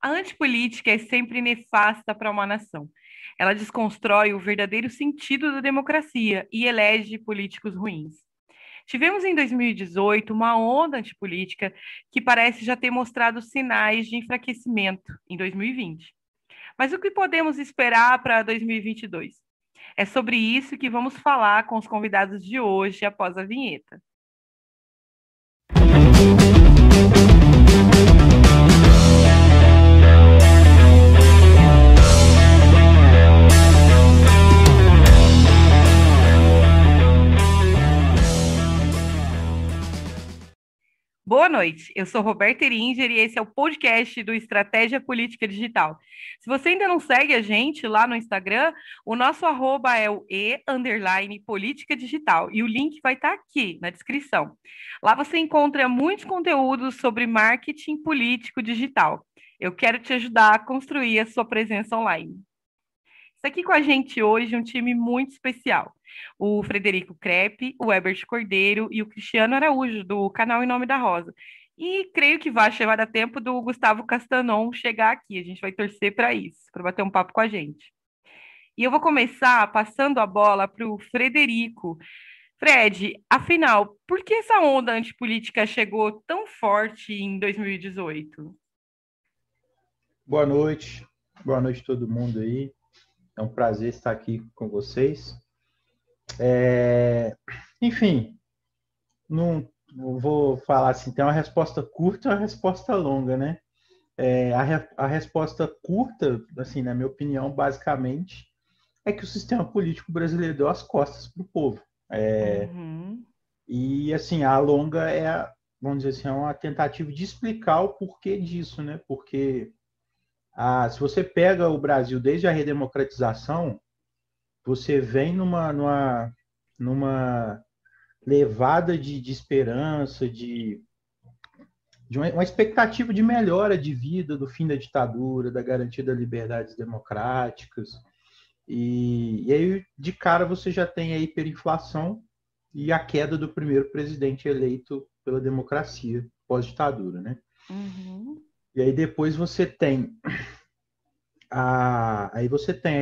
A antipolítica é sempre nefasta para uma nação. Ela desconstrói o verdadeiro sentido da democracia e elege políticos ruins. Tivemos em 2018 uma onda antipolítica que parece já ter mostrado sinais de enfraquecimento em 2020. Mas o que podemos esperar para 2022? É sobre isso que vamos falar com os convidados de hoje após a vinheta. Boa noite, eu sou Roberta Eringer e esse é o podcast do Estratégia Política Digital. Se você ainda não segue a gente lá no Instagram, o nosso arroba é o _política digital e o link vai estar aqui na descrição. Lá você encontra muitos conteúdos sobre marketing político digital. Eu quero te ajudar a construir a sua presença online. Está aqui com a gente hoje um time muito especial. O Frederico Crepe, o Herbert Cordeiro e o Cristiano Araújo, do canal Em Nome da Rosa. E creio que vai dar tempo do Gustavo Castanon chegar aqui. A gente vai torcer para isso, para bater um papo com a gente. E eu vou começar passando a bola para o Frederico. Fred, afinal, por que essa onda antipolítica chegou tão forte em 2018? Boa noite a todo mundo aí. É um prazer estar aqui com vocês. Enfim, não vou falar assim, tem uma resposta curta e uma resposta longa, né? A resposta curta, assim, na minha opinião, basicamente, é que o sistema político brasileiro deu as costas para o povo. E, assim, a longa vamos dizer assim, é uma tentativa de explicar o porquê disso, né? Porque se você pega o Brasil desde a redemocratização, você vem numa levada de esperança, de uma expectativa de melhora de vida, do fim da ditadura, da garantia das liberdades democráticas. E aí, de cara, você já tem a hiperinflação e a queda do primeiro presidente eleito pela democracia pós-ditadura, né? E aí depois você tem a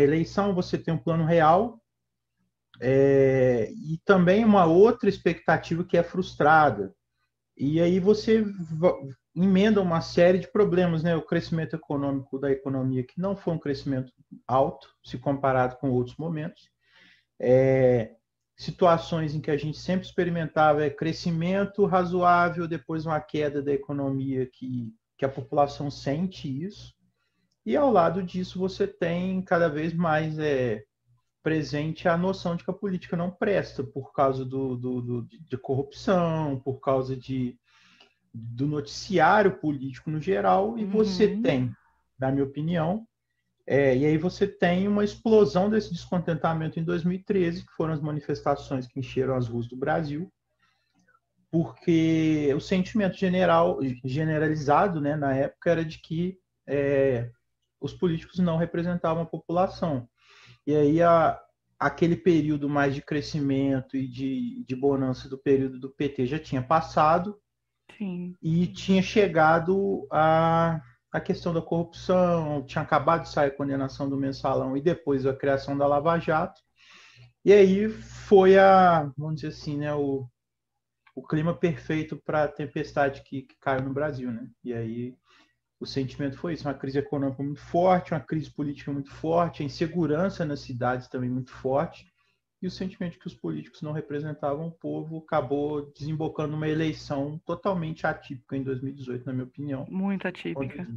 eleição, você tem um plano real e também uma outra expectativa que é frustrada. E aí você emenda uma série de problemas, né? O crescimento econômico da economia, que não foi um crescimento alto, se comparado com outros momentos. Situações em que a gente sempre experimentava crescimento razoável, depois uma queda da economia que a população sente isso. E ao lado disso você tem cada vez mais presente a noção de que a política não presta por causa de corrupção, por causa do noticiário político no geral. E você tem, na minha opinião, e aí você tem uma explosão desse descontentamento em 2013, que foram as manifestações que encheram as ruas do Brasil, porque o sentimento generalizado, né, na época era de que os políticos não representavam a população. E aí aquele período mais de crescimento e de bonança do período do PT já tinha passado. Sim. E tinha chegado a questão da corrupção, tinha acabado de sair a condenação do Mensalão e depois a criação da Lava Jato. E aí foi vamos dizer assim, né, o clima perfeito para a tempestade que caiu no Brasil, né? E aí o sentimento foi isso, uma crise econômica muito forte, uma crise política muito forte, a insegurança nas cidades também muito forte, e o sentimento de que os políticos não representavam o povo acabou desembocando numa eleição totalmente atípica em 2018, na minha opinião. Muito atípica.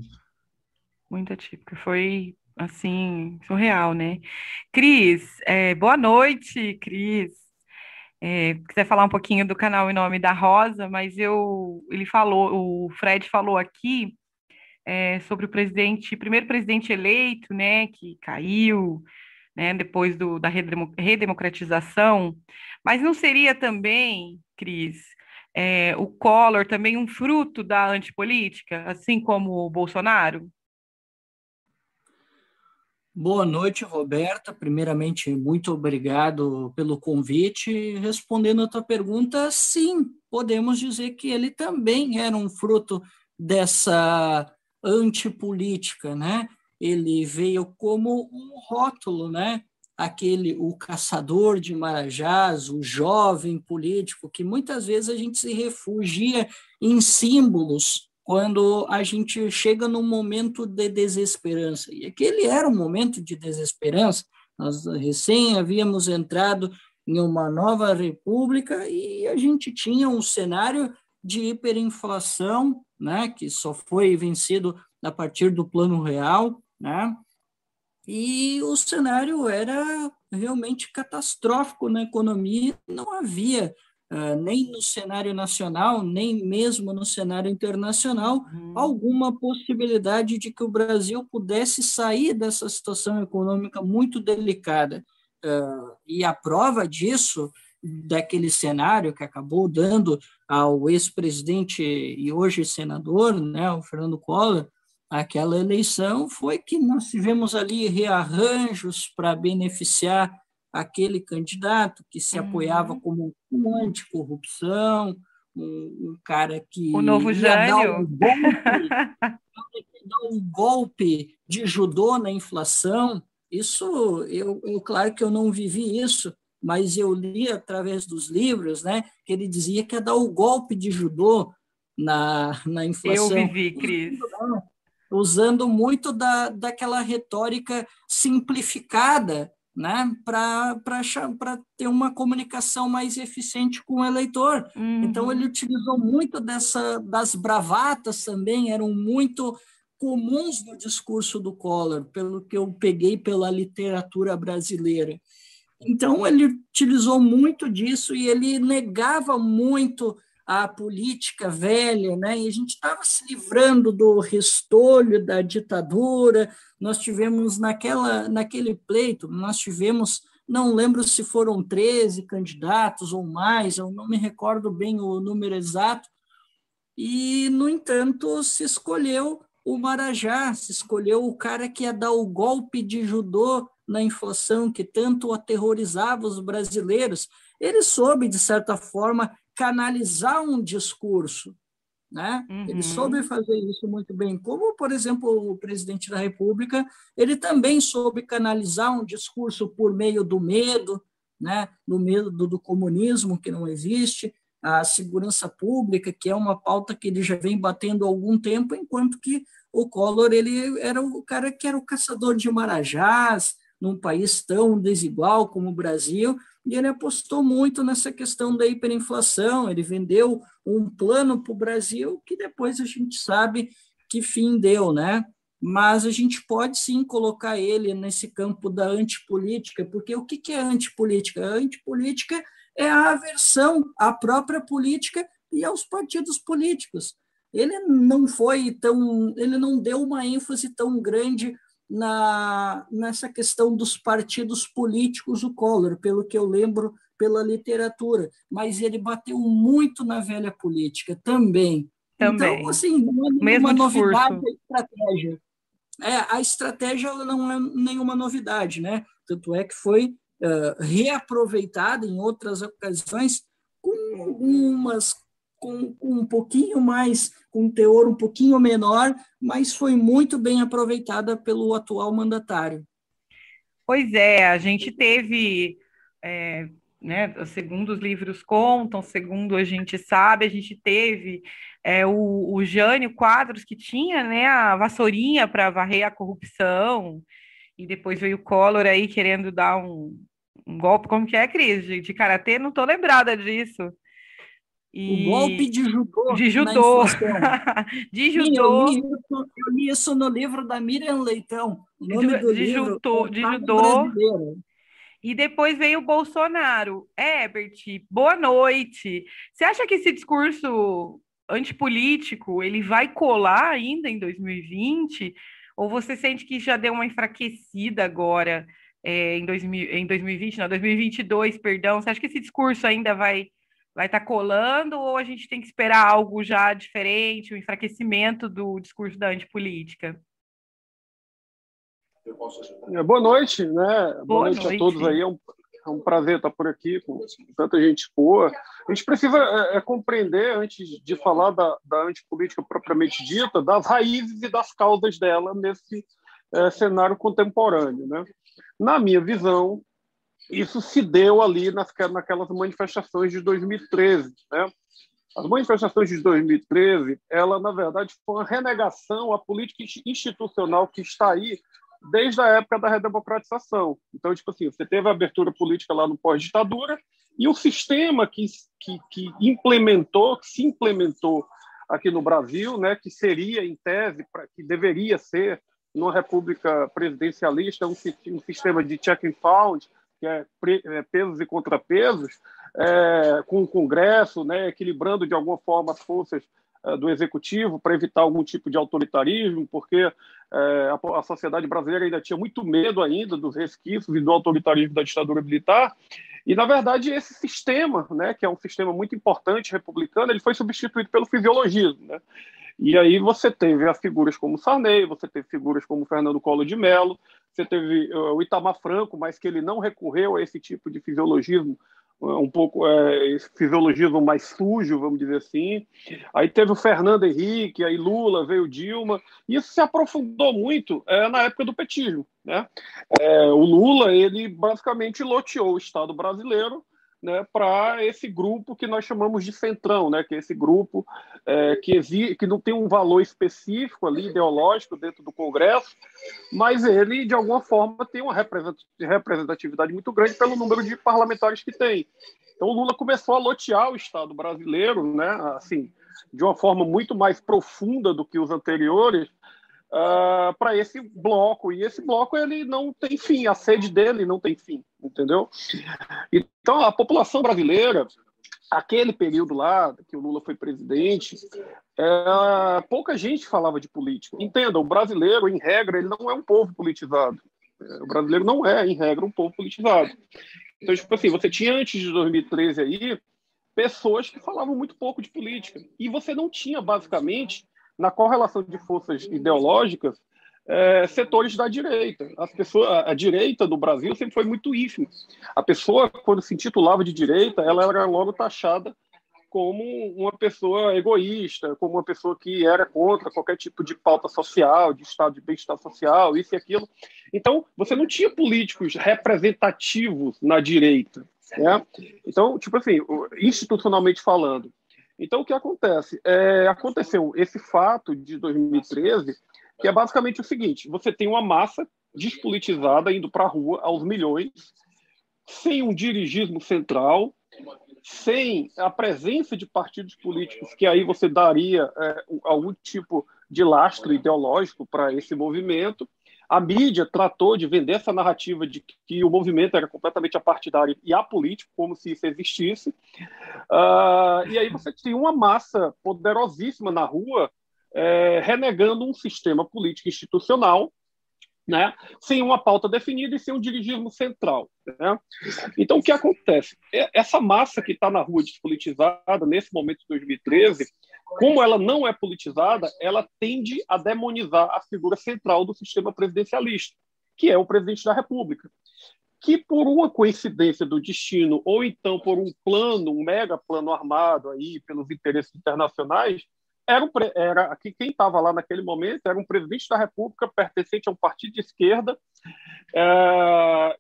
Muito atípica. Foi, assim, surreal, né? Cris, boa noite, Cris. Quiser falar um pouquinho do canal Em Nome da Rosa, mas o Fred falou aqui sobre o primeiro presidente eleito, né, que caiu, né, depois da redemocratização, mas não seria também, Cris, o Collor também um fruto da antipolítica, assim como o Bolsonaro? Boa noite, Roberta. Primeiramente, muito obrigado pelo convite. Respondendo a tua pergunta, sim, podemos dizer que ele também era um fruto dessa antipolítica, né? Ele veio como um rótulo, né? O caçador de marajás, o jovem político, que muitas vezes a gente se refugia em símbolos quando a gente chega num momento de desesperança. E aquele era um momento de desesperança. Nós recém havíamos entrado em uma nova república e a gente tinha um cenário de hiperinflação, né, que só foi vencido a partir do Plano Real, né? E o cenário era realmente catastrófico na economia, não havia nem no cenário nacional, nem mesmo no cenário internacional, alguma possibilidade de que o Brasil pudesse sair dessa situação econômica muito delicada. E a prova disso, daquele cenário que acabou dando ao ex-presidente e hoje senador, né, o Fernando Collor, aquela eleição, foi que nós tivemos ali rearranjos para beneficiar aquele candidato que se apoiava como um anticorrupção, um cara que o novo ia Jânio. dar um golpe de judô na inflação. Isso, claro que eu não vivi isso, mas eu li através dos livros, né, que ele dizia que ia dar o golpe de judô na inflação. Eu vivi, Cris. Usando muito daquela retórica simplificada, né, para ter uma comunicação mais eficiente com o eleitor. Então, ele utilizou muito das bravatas também, eram muito comuns no discurso do Collor, pelo que eu peguei pela literatura brasileira. Então, ele utilizou muito disso e ele negava muito a política velha, né? E a gente estava se livrando do restolho da ditadura. Nós tivemos naquele pleito, não lembro se foram 13 candidatos ou mais, eu não me recordo bem o número exato, e, no entanto, se escolheu o Marajá, se escolheu o cara que ia dar o golpe de judô na inflação que tanto aterrorizava os brasileiros. Ele soube, de certa forma, canalizar um discurso, né? Ele soube fazer isso muito bem, como, por exemplo, o presidente da República, ele também soube canalizar um discurso por meio do medo, né? Do medo do comunismo, que não existe, a segurança pública, que é uma pauta que ele já vem batendo há algum tempo, enquanto que o Collor ele era o cara que era o caçador de marajás, num país tão desigual como o Brasil, e ele apostou muito nessa questão da hiperinflação. Ele vendeu um plano para o Brasil que depois a gente sabe que fim deu, né? Mas a gente pode sim colocar ele nesse campo da antipolítica, porque o que é antipolítica? A antipolítica é a aversão à própria política e aos partidos políticos. Ele não deu uma ênfase tão grande nessa questão dos partidos políticos, o Collor, pelo que eu lembro pela literatura, mas ele bateu muito na velha política também. Então, assim, não é nenhuma novidade a estratégia. A estratégia não é nenhuma novidade, né? Tanto é que foi reaproveitada em outras ocasiões com um pouquinho mais, com um teor um pouquinho menor, mas foi muito bem aproveitada pelo atual mandatário. Pois é, a gente teve, né, segundo os livros contam, segundo a gente sabe, a gente teve o Jânio Quadros, que tinha, né, a vassourinha para varrer a corrupção, e depois veio o Collor aí querendo dar um golpe, como que é, Cris? De karatê? Não estou lembrada disso. O golpe de judô. De judô. De judô. Eu li isso no livro da Miriam Leitão. O nome do livro de judô. E depois veio o Bolsonaro. Herbert, boa noite. Você acha que esse discurso antipolítico ele vai colar ainda em 2020? Ou você sente que já deu uma enfraquecida agora em 2020, não, 2022, perdão? Você acha que esse discurso ainda vai estar colando, ou a gente tem que esperar algo já diferente, o enfraquecimento do discurso da antipolítica? Boa noite, né? Boa noite a todos aí. É um prazer estar por aqui com tanta gente boa. A gente precisa compreender, antes de falar da antipolítica propriamente dita, das raízes e das causas dela nesse cenário contemporâneo, né? Na minha visão, isso se deu ali naquelas manifestações de 2013, né? As manifestações de 2013, ela, na verdade, foi uma renegação à política institucional que está aí desde a época da redemocratização. Então, tipo assim, você teve a abertura política lá no pós-ditadura e o sistema que se implementou aqui no Brasil, né, que seria, em tese, que deveria ser, numa república presidencialista, um sistema de check and balance, que é pesos e contrapesos, com o Congresso, né, equilibrando de alguma forma as forças do Executivo para evitar algum tipo de autoritarismo, porque a sociedade brasileira ainda tinha muito medo ainda dos resquícios e do autoritarismo da ditadura militar. E, na verdade, esse sistema, né, que é um sistema muito importante, republicano, ele foi substituído pelo fisiologismo, né? E aí você teve as figuras como Sarney, você teve figuras como Fernando Collor de Mello, você teve o Itamar Franco, mas que ele não recorreu a esse tipo de fisiologismo, um pouco esse fisiologismo mais sujo, vamos dizer assim. Aí teve o Fernando Henrique, aí Lula, veio Dilma, e isso se aprofundou muito na época do petismo, né? O Lula, ele basicamente loteou o Estado brasileiro, né, para esse grupo que nós chamamos de centrão, né, que é esse grupo que não tem um valor específico ali, ideológico, dentro do Congresso, mas ele, de alguma forma, tem uma representatividade muito grande pelo número de parlamentares que tem. Então, o Lula começou a lotear o Estado brasileiro, né, assim, de uma forma muito mais profunda do que os anteriores, para esse bloco, e esse bloco ele não tem fim, a sede dele não tem fim, entendeu? Então a população brasileira, aquele período lá que o Lula foi presidente, pouca gente falava de política. Entenda, o brasileiro, em regra, ele não é um povo politizado. O brasileiro não é, em regra, um povo politizado. Então, tipo assim, você tinha antes de 2013 aí pessoas que falavam muito pouco de política, e você não tinha, basicamente, na correlação de forças ideológicas, setores da direita. A direita do Brasil sempre foi muito ínfima. A pessoa, quando se intitulava de direita, ela era logo taxada como uma pessoa egoísta, como uma pessoa que era contra qualquer tipo de pauta social, de estado de bem-estar social, isso e aquilo. Então, você não tinha políticos representativos na direita, né? Então, tipo assim, institucionalmente falando. Então, o que acontece? Aconteceu esse fato de 2013, que é basicamente o seguinte: você tem uma massa despolitizada indo para a rua aos milhões, sem um dirigismo central, sem a presença de partidos políticos, que aí você daria algum tipo de lastro ideológico para esse movimento. A mídia tratou de vender essa narrativa de que o movimento era completamente apartidário e apolítico, como se isso existisse. E aí você tinha uma massa poderosíssima na rua renegando um sistema político institucional, né, sem uma pauta definida e sem um dirigismo central, né? Então, o que acontece? Essa massa que está na rua despolitizada, nesse momento de 2013, como ela não é politizada, ela tende a demonizar a figura central do sistema presidencialista, que é o presidente da República, que por uma coincidência do destino, ou então por um plano, um mega plano armado aí pelos interesses internacionais, era quem estava lá naquele momento era um presidente da República pertencente a um partido de esquerda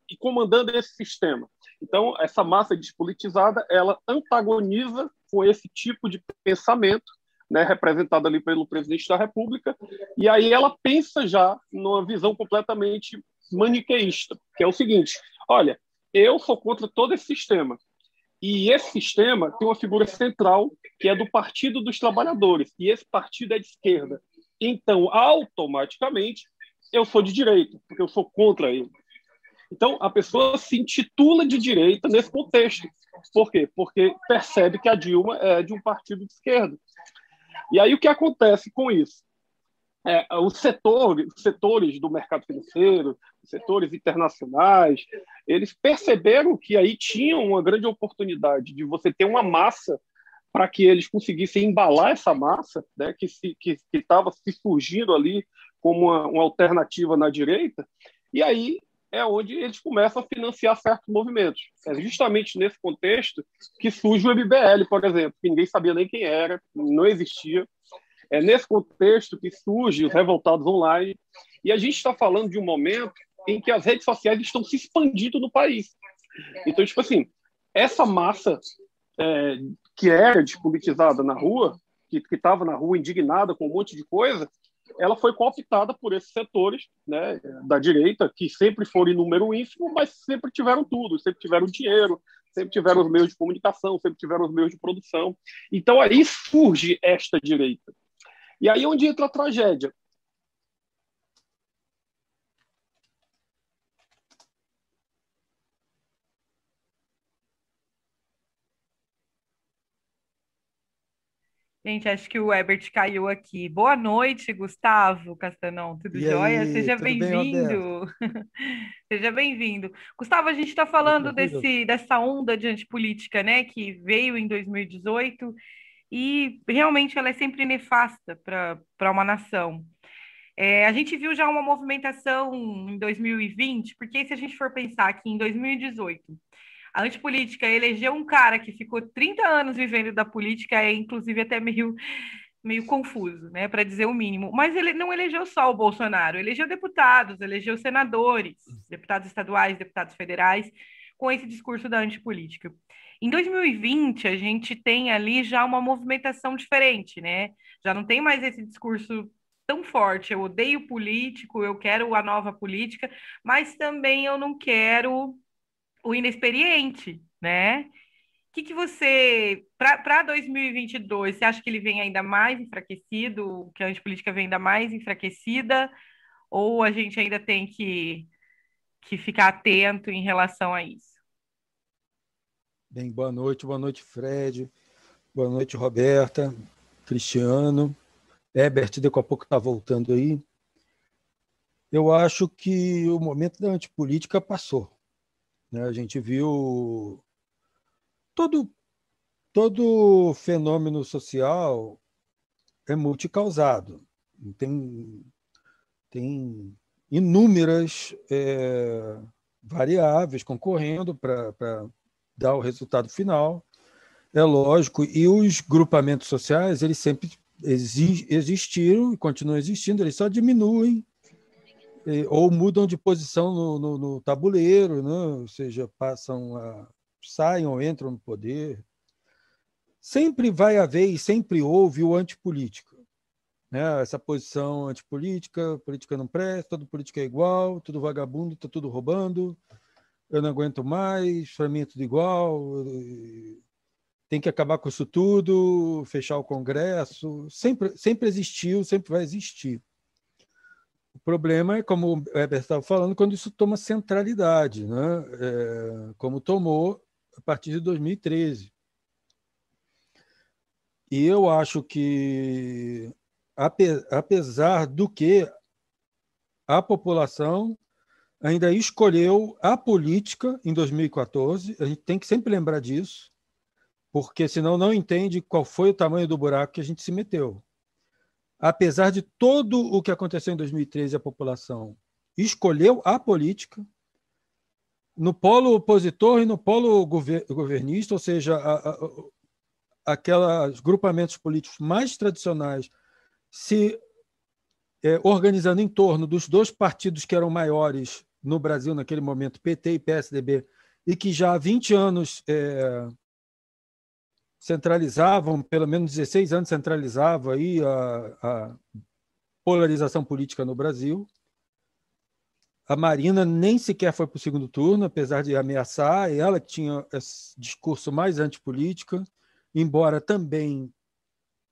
e comandando esse sistema. Então, essa massa despolitizada, ela antagoniza com esse tipo de pensamento, né, representado ali pelo presidente da República, e aí ela pensa já numa visão completamente maniqueísta, que é o seguinte: olha, eu sou contra todo esse sistema, e esse sistema tem uma figura central, que é do Partido dos Trabalhadores, e esse partido é de esquerda. Então, automaticamente, eu sou de direita, porque eu sou contra ele. Então, a pessoa se intitula de direita nesse contexto. Por quê? Porque percebe que a Dilma é de um partido de esquerda. E aí, o que acontece com isso? Os setores do mercado financeiro, os setores internacionais, eles perceberam que aí tinham uma grande oportunidade de você ter uma massa para que eles conseguissem embalar essa massa, né, que estava se surgindo ali como uma alternativa na direita, e aí é onde eles começam a financiar certos movimentos. É justamente nesse contexto que surge o MBL, por exemplo, que ninguém sabia nem quem era, não existia. É nesse contexto que surge os Revoltados Online. E a gente está falando de um momento em que as redes sociais estão se expandindo no país. Então, tipo assim, essa massa que era despolitizada na rua, que estava na rua indignada com um monte de coisa, ela foi cooptada por esses setores, né, da direita, que sempre foram em número ínfimo, mas sempre tiveram tudo, sempre tiveram dinheiro, sempre tiveram os meios de comunicação, sempre tiveram os meios de produção. Então, aí surge esta direita. E aí é onde entra a tragédia. Gente, acho que o Herbert caiu aqui. Boa noite, Gustavo Castanão. Tudo E jóia? aí, Seja tudo bem, Roberto? bem-vindo. Seja bem-vindo. Gustavo, a gente está Tudo falando tranquilo? dessa onda de antipolítica, né, que veio em 2018 e realmente ela é sempre nefasta para uma nação. A gente viu já uma movimentação em 2020, porque se a gente for pensar que em 2018 a antipolítica elegeu um cara que ficou 30 anos vivendo da política, é inclusive até meio confuso, né, para dizer o mínimo. Mas ele não elegeu só o Bolsonaro, elegeu deputados, elegeu senadores, deputados estaduais, deputados federais, com esse discurso da antipolítica. Em 2020, a gente tem ali já uma movimentação diferente, né? Já não tem mais esse discurso tão forte. Eu odeio político, eu quero a nova política, mas também eu não quero o inexperiente, né? Que você, para 2022, você acha que ele vem ainda mais enfraquecido, que a antipolítica vem ainda mais enfraquecida, ou a gente ainda tem que ficar atento em relação a isso? Bem, boa noite, Fred, boa noite, Roberta, Cristiano, Herbert, daqui a pouco está voltando aí. Eu acho que o momento da antipolítica passou, né? A gente viu todo fenômeno social é multicausado. Tem inúmeras variáveis concorrendo para dar o resultado final. É lógico, e os grupamentos sociais, eles sempre existiram e continuam existindo, eles só diminuem ou mudam de posição no tabuleiro, né? Ou seja, saem ou entram no poder. Sempre vai haver e sempre houve o antipolítico, né? Essa posição antipolítica, política não presta, todo político é igual, tudo vagabundo, está tudo roubando, eu não aguento mais, para mim é tudo igual, tem que acabar com isso tudo, fechar o Congresso. Sempre existiu, sempre vai existir. O problema é, como o Herbert estava falando, quando isso toma centralidade, né? Como tomou a partir de 2013. E eu acho que, apesar do que a população ainda escolheu a política em 2014, a gente tem que sempre lembrar disso, porque senão não entende qual foi o tamanho do buraco que a gente se meteu. Apesar de todo o que aconteceu em 2013, a população escolheu a política no polo opositor e no polo governista, ou seja, aqueles grupamentos políticos mais tradicionais se organizando em torno dos dois partidos que eram maiores no Brasil naquele momento, PT e PSDB, e que já há 20 anos centralizavam, pelo menos 16 anos centralizavam aí a polarização política no Brasil. A Marina nem sequer foi para o segundo turno, apesar de ameaçar, ela que tinha esse discurso mais antipolítica, embora também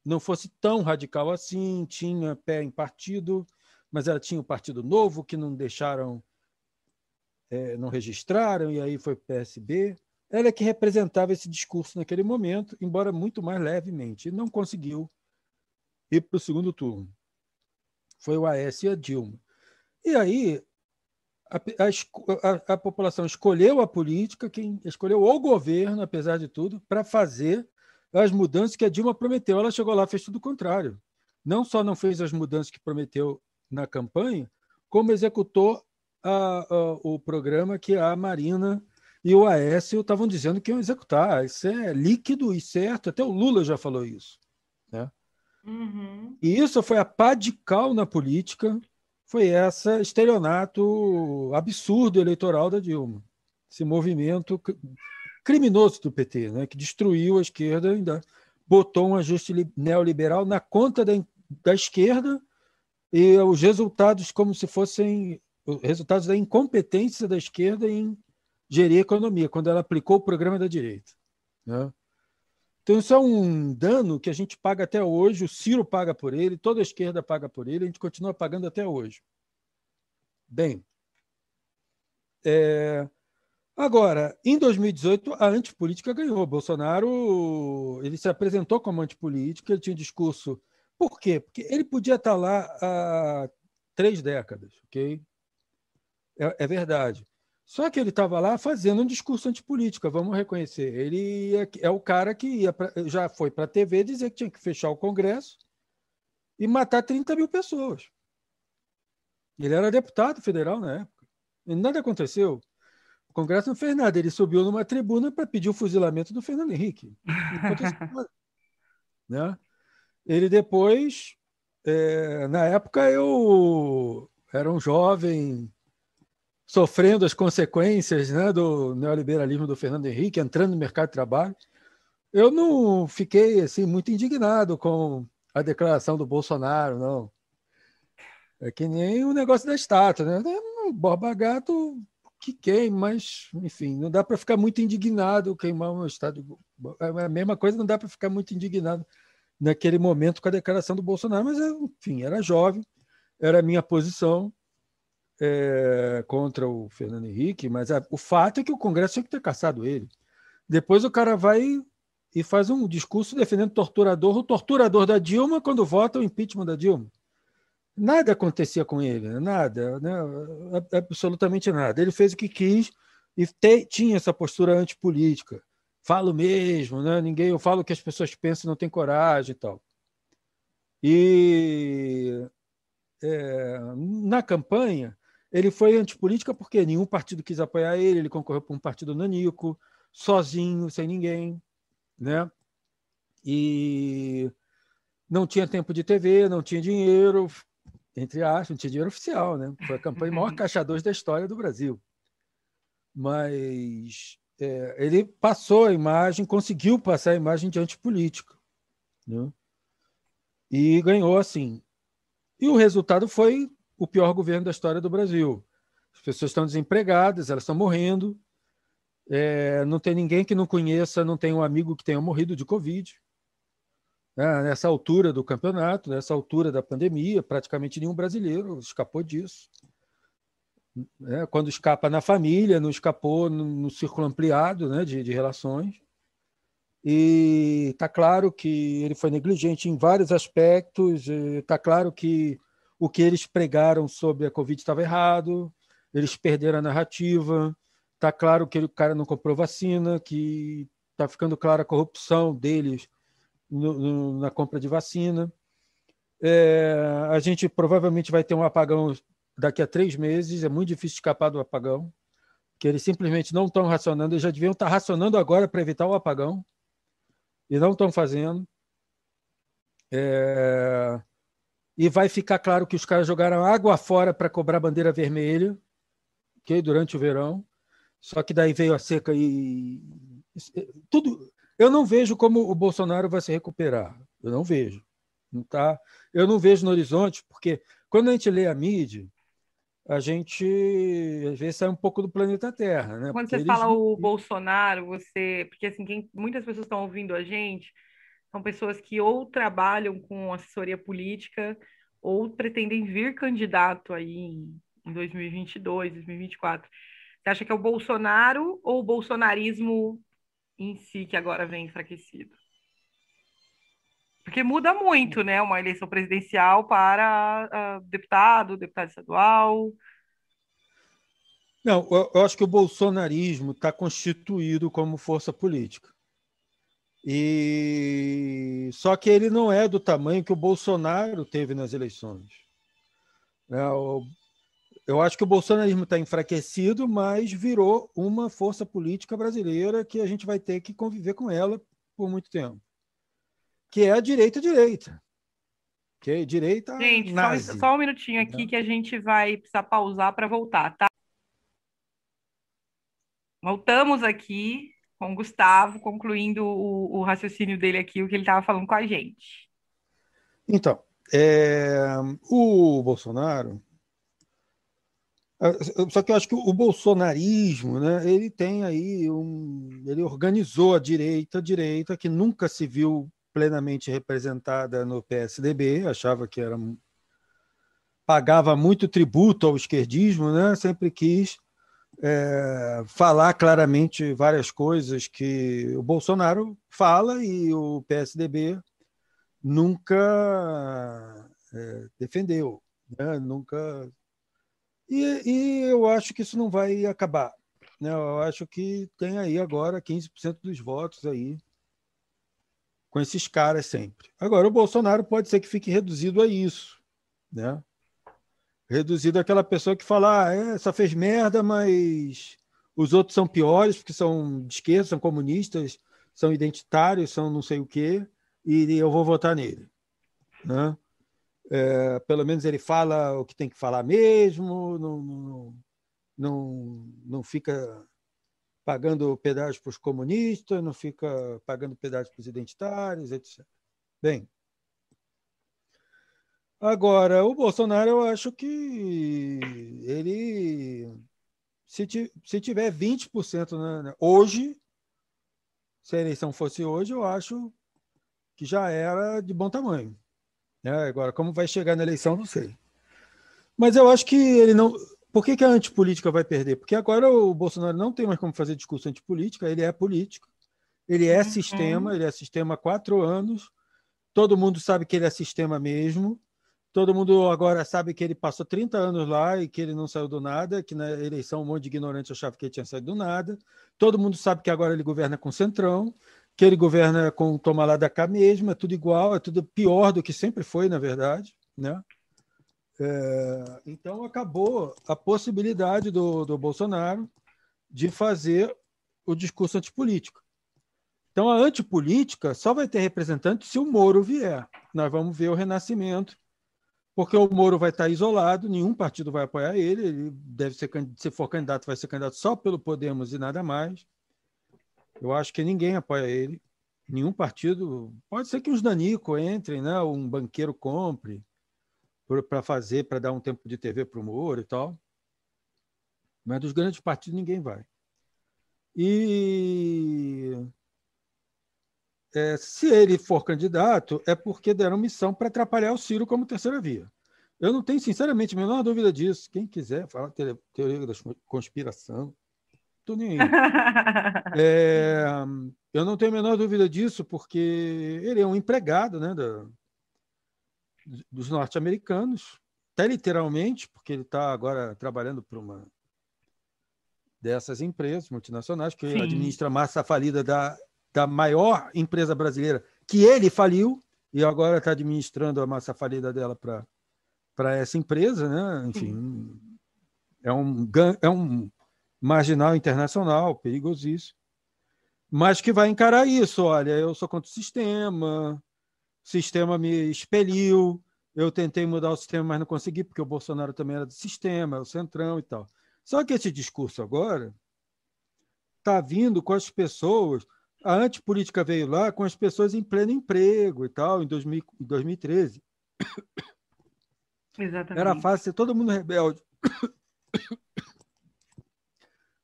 não fosse tão radical assim, tinha pé em partido, mas ela tinha o Partido Novo, que não deixaram, não registraram, e aí foi PSB. Ela é que representava esse discurso naquele momento, embora muito mais levemente, e não conseguiu ir para o segundo turno. Foi o Aécio e a Dilma. E aí a população escolheu a política, quem escolheu o governo, apesar de tudo, para fazer as mudanças que a Dilma prometeu. Ela chegou lá e fez tudo o contrário. Não só não fez as mudanças que prometeu na campanha, como executou o programa que a Marina e o Aécio estavam dizendo que iam executar. Isso é líquido e certo, até o Lula já falou isso, né? Uhum. E isso foi a pá de cal na política, foi esse estelionato absurdo eleitoral da Dilma. Esse movimento criminoso do PT, né, que destruiu a esquerda, ainda botou um ajuste neoliberal na conta da esquerda e os resultados como se fossem os resultados da incompetência da esquerda em gerir a economia, quando ela aplicou o programa da direita, né? Então, isso é um dano que a gente paga até hoje, o Ciro paga por ele, toda a esquerda paga por ele, a gente continua pagando até hoje. Bem, agora, em 2018, a antipolítica ganhou. Bolsonaro ele se apresentou como antipolítica, ele tinha um discurso. Por quê? Porque ele podia estar lá há 3 décadas, ok? É verdade. Só que ele estava lá fazendo um discurso antipolítica, vamos reconhecer. Ele é o cara que já foi para a TV dizer que tinha que fechar o Congresso e matar 30 mil pessoas. Ele era deputado federal na época. E nada aconteceu. O Congresso não fez nada. Ele subiu numa tribuna para pedir o fuzilamento do Fernando Henrique. Não aconteceu nada, né? Ele depois, na época, eu era um jovem sofrendo as consequências, né, do neoliberalismo do Fernando Henrique, entrando no mercado de trabalho. Eu não fiquei assim, muito indignado com a declaração do Bolsonaro, não. É que nem o negócio da estátua, né? Borba Gato que queima, mas, enfim, não dá para ficar muito indignado queimar um estado. É a mesma coisa, não dá para ficar muito indignado naquele momento com a declaração do Bolsonaro, mas, enfim, era jovem, era a minha posição contra o Fernando Henrique, mas o fato é que o Congresso tinha que ter caçado ele. Depois o cara vai e faz um discurso defendendo o torturador da Dilma, quando vota o impeachment da Dilma. Nada acontecia com ele, nada, né? Absolutamente nada. Ele fez o que quis e tinha essa postura antipolítica. Falo mesmo, né? Eu falo o que as pessoas pensam, não tem coragem e tal. E na campanha, ele foi antipolítica porque nenhum partido quis apoiar ele, ele concorreu para um partido nanico, sozinho, sem ninguém, né? E não tinha tempo de TV, não tinha dinheiro, entre aspas, não tinha dinheiro oficial, né? Foi a campanha maior caixa 2 da história do Brasil. Mas ele passou a imagem, conseguiu passar a imagem de antipolítico, né? E ganhou assim. E o resultado foi o pior governo da história do Brasil. As pessoas estão desempregadas, elas estão morrendo. Não tem ninguém que não conheça, não tem um amigo que tenha morrido de Covid. Nessa altura do campeonato, nessa altura da pandemia, praticamente nenhum brasileiro escapou disso. Quando escapa na família, não escapou no círculo ampliado, né, de relações. E está claro que ele foi negligente em vários aspectos, está claro que o que eles pregaram sobre a Covid estava errado, eles perderam a narrativa, está claro que o cara não comprou vacina, que está ficando clara a corrupção deles na compra de vacina. A gente provavelmente vai ter um apagão daqui a 3 meses, é muito difícil escapar do apagão, que eles simplesmente não estão racionando, eles já deviam estar racionando agora para evitar o apagão, e não estão fazendo. E vai ficar claro que os caras jogaram água fora para cobrar bandeira vermelha, okay, durante o verão, só que daí veio a seca e tudo. Eu não vejo como o Bolsonaro vai se recuperar. Eu não vejo. Não tá? Eu não vejo no horizonte, porque quando a gente lê a mídia, a gente às vezes sai um pouco do planeta Terra, né? Quando Porque você fala o Bolsonaro, porque assim, muitas pessoas estão ouvindo a gente, são pessoas que ou trabalham com assessoria política ou pretendem vir candidato aí em 2022, 2024. Você acha que é o Bolsonaro ou o bolsonarismo em si que agora vem enfraquecido? Porque muda muito, né? Uma eleição presidencial para deputado estadual. Não, eu acho que o bolsonarismo está constituído como força política. Só que ele não é do tamanho que o Bolsonaro teve nas eleições. eu acho que o bolsonarismo está enfraquecido, mas virou uma força política brasileira que a gente vai ter que conviver com ela por muito tempo, que é a direita, que é a direita Gente, nazi. só um minutinho aqui que a gente vai precisar pausar para voltar, tá? Voltamos aqui com o Gustavo, concluindo o raciocínio dele aqui, o que ele estava falando com a gente. Então, o Bolsonaro... Só que eu acho que o bolsonarismo, né, ele tem aí ele organizou a direita que nunca se viu plenamente representada no PSDB, achava que pagava muito tributo ao esquerdismo, né, sempre quis falar claramente várias coisas que o Bolsonaro fala e o PSDB nunca defendeu, né, nunca. E eu acho que isso não vai acabar, né? Eu acho que tem aí agora 15% dos votos aí com esses caras sempre. Agora, o Bolsonaro pode ser que fique reduzido a isso, né? Reduzido àquela pessoa que fala, só fez merda, mas os outros são piores porque são de esquerda, são comunistas, são identitários, são não sei o quê, e eu vou votar nele, né? Pelo menos ele fala o que tem que falar mesmo, não fica pagando pedágio para os comunistas, não fica pagando pedágio para os identitários, etc. Bem, agora, o Bolsonaro, eu acho que ele, se tiver 20%, né, hoje, se a eleição fosse hoje, eu acho que já era de bom tamanho. Agora, como vai chegar na eleição, não sei. Mas eu acho que ele não... Por que a antipolítica vai perder? Porque agora o Bolsonaro não tem mais como fazer discurso antipolítica, ele é político, ele é sistema, ele é sistema há 4 anos, todo mundo sabe que ele é sistema mesmo, todo mundo agora sabe que ele passou 30 anos lá e que ele não saiu do nada, que na eleição um monte de ignorante achava que ele tinha saído do nada, todo mundo sabe que agora ele governa com Centrão, que ele governa com o toma lá da cá mesmo, é tudo igual, é tudo pior do que sempre foi, na verdade, né? Então acabou a possibilidade do Bolsonaro de fazer o discurso antipolítico. Então a antipolítica só vai ter representante se o Moro vier. Nós vamos ver o renascimento, porque o Moro vai estar isolado, nenhum partido vai apoiar ele deve ser, se for candidato, vai ser candidato só pelo Podemos e nada mais. Eu acho que ninguém apoia ele, nenhum partido. Pode ser que os Danico entrem, né? Um banqueiro compre para dar um tempo de TV para o Moro e tal. Mas dos grandes partidos ninguém vai. E se ele for candidato, é porque deram missão para atrapalhar o Ciro como terceira via. Eu não tenho, sinceramente, a menor dúvida disso. Quem quiser falar teoria da conspiração, estou nem aí. Eu não tenho a menor dúvida disso, porque ele é um empregado, né, dos norte-americanos, até literalmente, porque ele está agora trabalhando para uma dessas empresas multinacionais, que administra a massa falida da maior empresa brasileira, que ele faliu, e agora está administrando a massa falida dela para essa empresa, né? Enfim, é um marginal internacional, perigosíssimo, mas que vai encarar isso. Olha, eu sou contra o sistema me expeliu, eu tentei mudar o sistema, mas não consegui, porque o Bolsonaro também era do sistema, é o centrão e tal. Só que esse discurso agora está vindo com as pessoas, a antipolítica veio lá com as pessoas em pleno emprego e tal, em 2013. Exatamente. Era fácil ser todo mundo rebelde.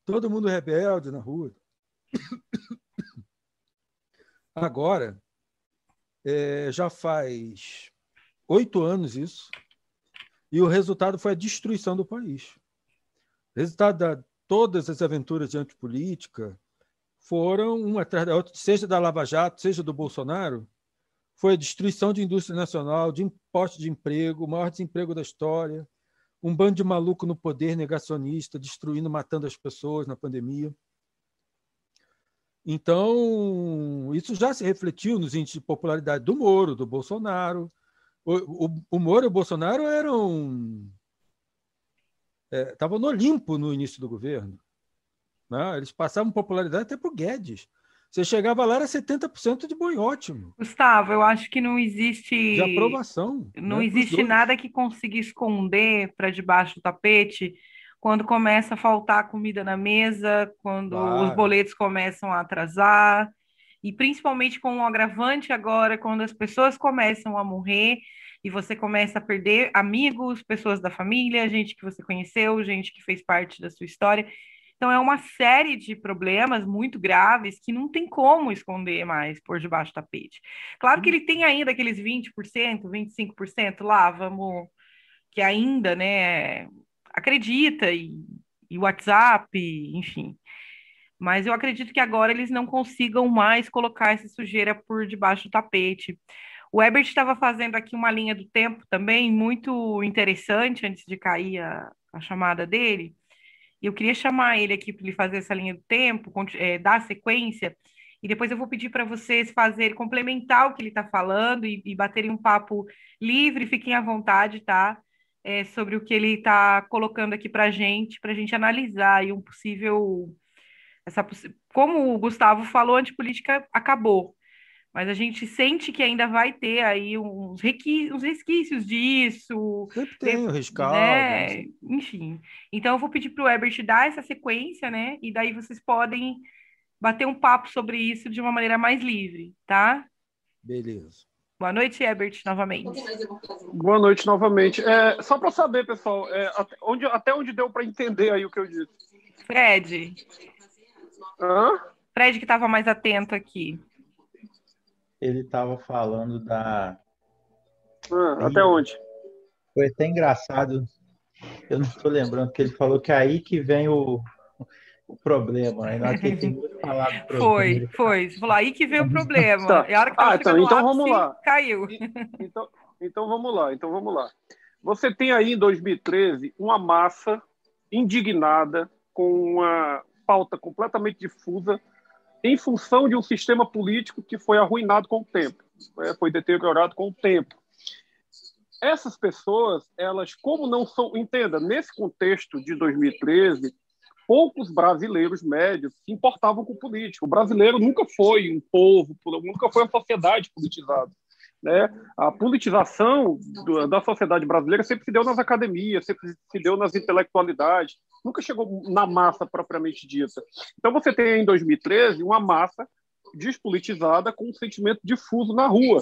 Todo mundo rebelde na rua. Agora, já faz 8 anos isso, e o resultado foi a destruição do país. O resultado de todas as aventuras de antipolítica foram uma atrás da outra, seja da Lava Jato, seja do Bolsonaro, foi a destruição de indústria nacional, de postos de emprego, o maior desemprego da história, um bando de maluco no poder negacionista, destruindo, matando as pessoas na pandemia. Então, isso já se refletiu nos índices de popularidade do Moro, do Bolsonaro. O Moro e o Bolsonaro eram estavam no Olimpo no início do governo. Né? Eles passavam popularidade até para o Guedes. Você chegava lá, era 70% de bom e ótimo. Gustavo, eu acho que não existe. De aprovação. Não né, existe nada que consiga esconder para debaixo do tapete quando começa a faltar comida na mesa, quando os boletos começam a atrasar, e principalmente com o agravante agora, quando as pessoas começam a morrer e você começa a perder amigos, pessoas da família, gente que você conheceu, gente que fez parte da sua história. Então, é uma série de problemas muito graves que não tem como esconder mais por debaixo do tapete. Claro que ele tem ainda aqueles 20%, 25% lá, que ainda, né, acredita, e WhatsApp, enfim. Mas eu acredito que agora eles não consigam mais colocar essa sujeira por debaixo do tapete. O Herbert estava fazendo aqui uma linha do tempo também, muito interessante, antes de cair a chamada dele. E eu queria chamar ele aqui para ele fazer essa linha do tempo, dar sequência, e depois eu vou pedir para vocês complementar o que ele está falando e baterem um papo livre, fiquem à vontade, tá? Sobre o que ele está colocando aqui para a gente analisar aí como o Gustavo falou, a antipolítica acabou. Mas a gente sente que ainda vai ter aí uns resquícios disso. Sempre tem o rescaldo. Né? Enfim. Então, eu vou pedir para o Herbert dar essa sequência, né? E daí vocês podem bater um papo sobre isso de uma maneira mais livre, tá? Beleza. Boa noite, Herbert, novamente. Boa noite novamente. Só para saber, pessoal, até onde deu para entender aí o que eu disse? Fred. Hã? Fred que estava mais atento aqui. Ele estava falando da... até onde? Foi até engraçado, eu não estou lembrando, porque ele falou que é aí que vem o problema. Aí na hora que ele terminou de falar do problema, Foi. Você falou, aí que vem o problema. Tá. E a hora que tava chegando então no ápice, vamos lá. Caiu. Então vamos lá. Você tem aí em 2013 uma massa indignada com uma pauta completamente difusa em função de um sistema político que foi arruinado com o tempo, foi deteriorado com o tempo. Essas pessoas, elas, como não são... Entenda, nesse contexto de 2013, poucos brasileiros médios se importavam com o político. O brasileiro nunca foi um povo, nunca foi uma sociedade politizada. Né? A politização da sociedade brasileira sempre se deu nas academias, sempre se deu nas intelectualidades, nunca chegou na massa propriamente dita. Então você tem em 2013 uma massa despolitizada com um sentimento difuso na rua.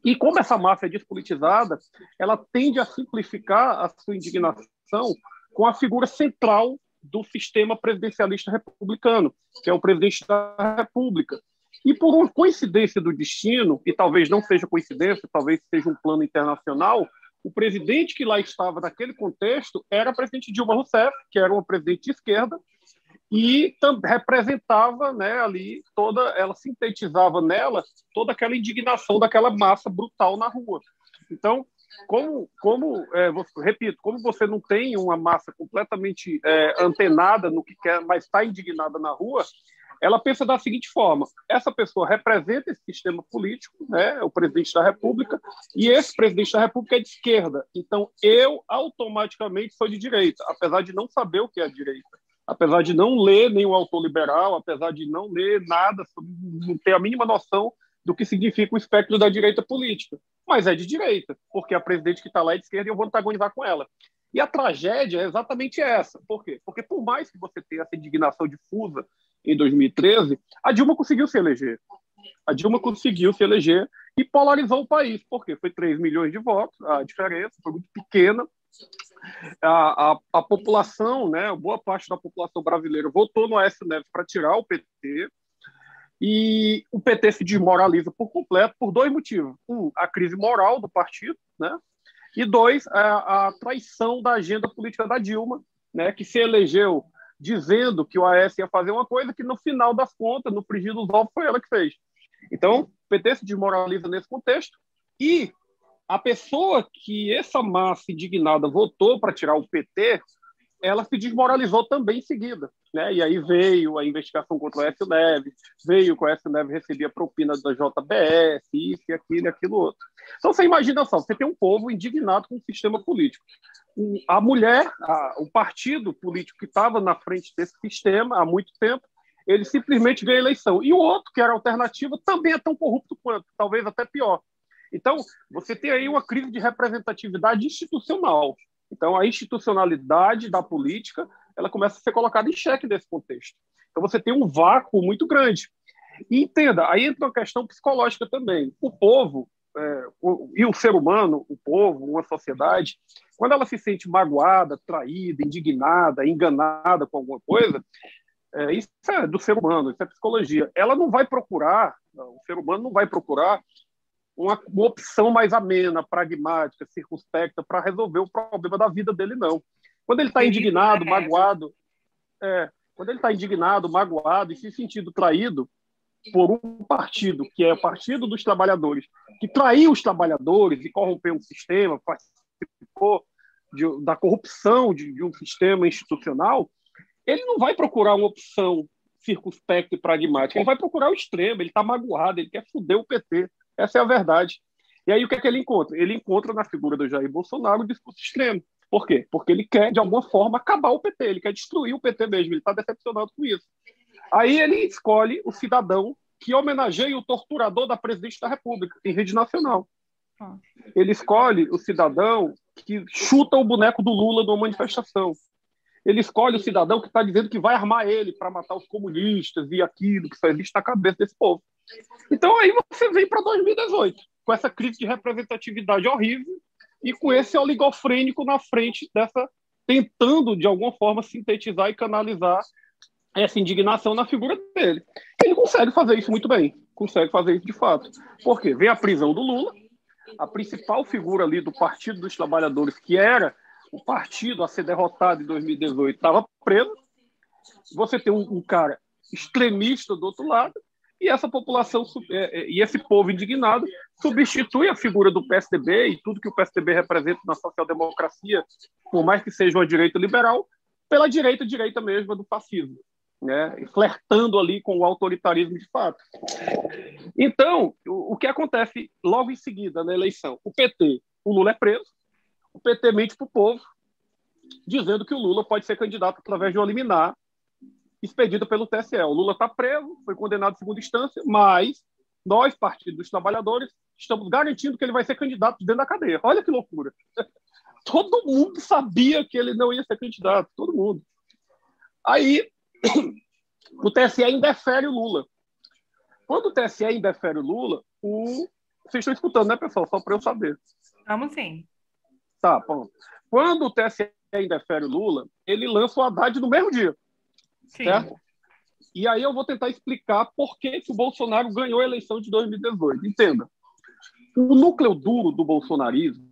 E como essa massa é despolitizada, ela tende a simplificar a sua indignação com a figura central do sistema presidencialista republicano, que é o presidente da República. E por uma coincidência do destino, e talvez não seja coincidência, talvez seja um plano internacional, o presidente que lá estava naquele contexto era a presidente Dilma Rousseff, que era uma presidente de esquerda, e representava, né, ali ela sintetizava nela toda aquela indignação daquela massa brutal na rua. Então, repito, como você não tem uma massa completamente antenada no que quer, mas está indignada na rua, ela pensa da seguinte forma: essa pessoa representa esse sistema político, né, o presidente da República, e esse presidente da República é de esquerda, então eu automaticamente sou de direita, apesar de não saber o que é a direita, apesar de não ler nenhum autor liberal, apesar de não ler nada, não ter a mínima noção do que significa o espectro da direita política. Mas é de direita, porque a presidente que está lá é de esquerda e eu vou antagonizar com ela. E a tragédia é exatamente essa. Por quê? Porque por mais que você tenha essa indignação difusa em 2013, a Dilma conseguiu se eleger. A Dilma conseguiu se eleger e polarizou o país. Por quê? Foi 3 milhões de votos, a diferença foi muito pequena. A população, né, boa parte da população brasileira votou no Aécio Neves para tirar o PT, e o PT se desmoraliza por completo por 2 motivos. A crise moral do partido, né? E 2, a traição da agenda política da Dilma, né, que se elegeu dizendo que o Aécio ia fazer uma coisa que, no final das contas, no frigir dos ovos, foi ela que fez. Então, o PT se desmoraliza nesse contexto, e a pessoa que essa massa indignada votou para tirar o PT, ela se desmoralizou também em seguida. Né? E aí veio a investigação contra o Aécio Neves, veio que o Aécio Neves recebia propina da JBS, isso e aquilo outro. Então você imagina só, você tem um povo indignado com o sistema político. a mulher, o partido político que estava na frente desse sistema há muito tempo, ele simplesmente ganha a eleição. E o outro, que era a alternativa, também é tão corrupto quanto, talvez até pior. Então, você tem aí uma crise de representatividade institucional. Então, a institucionalidade da política, ela começa a ser colocada em xeque nesse contexto. Então, você tem um vácuo muito grande. E entenda, aí entra uma questão psicológica também. O povo, e o ser humano, o povo, uma sociedade, quando ela se sente magoada, traída, indignada, enganada com alguma coisa, isso é do ser humano, isso é psicologia. Ela não vai procurar, o ser humano não vai procurar uma opção mais amena, pragmática, circunspecta para resolver o problema da vida dele, não. Quando ele está indignado, magoado, quando ele está indignado, magoado e se sentindo traído por um partido, que é o Partido dos Trabalhadores, que traiu os trabalhadores e corrompeu um sistema, participou da corrupção de um sistema institucional, ele não vai procurar uma opção circunspecta e pragmática, ele vai procurar o extremo, ele está magoado, ele quer foder o PT. Essa é a verdade. E aí o que é que ele encontra? Ele encontra na figura do Jair Bolsonaro o discurso extremo. Por quê? Porque ele quer, de alguma forma, acabar o PT, ele quer destruir o PT mesmo, ele está decepcionado com isso. Aí ele escolhe o cidadão que homenageia o torturador da presidente da República, em rede nacional. Ele escolhe o cidadão que chuta o boneco do Lula numa manifestação. Ele escolhe o cidadão que está dizendo que vai armar ele para matar os comunistas e aquilo que só existe na cabeça desse povo. Então aí você vem para 2018, com essa crise de representatividade horrível e com esse oligofrênico na frente dessa, tentando de alguma forma sintetizar e canalizar essa indignação na figura dele. Ele consegue fazer isso muito bem, consegue fazer isso de fato. Por quê? Vem a prisão do Lula, a principal figura ali do Partido dos Trabalhadores, que era o partido a ser derrotado em 2018, estava preso. Você tem um cara extremista do outro lado, e essa população e esse povo indignado substitui a figura do PSDB e tudo que o PSDB representa na social-democracia, por mais que seja uma direita liberal, pela direita mesmo do fascismo, né? Flertando ali com o autoritarismo de fato. Então, o que acontece logo em seguida na eleição? O Lula é preso, o PT mente para o povo, dizendo que o Lula pode ser candidato através de uma liminar expedida pelo TSE. O Lula está preso, foi condenado em segunda instância, mas nós, Partido dos Trabalhadores, estamos garantindo que ele vai ser candidato dentro da cadeia. Olha que loucura. Todo mundo sabia que ele não ia ser candidato, todo mundo. Aí, o TSE indefere o Lula. Quando o TSE indefere o Lula, vocês estão escutando, né, pessoal? Só para eu saber. Vamos sim. Tá, bom. Quando o TSE indefere o Lula, ele lança o Haddad no mesmo dia. Sim. Certo? E aí eu vou tentar explicar por que o Bolsonaro ganhou a eleição de 2018. Entenda. O núcleo duro do bolsonarismo,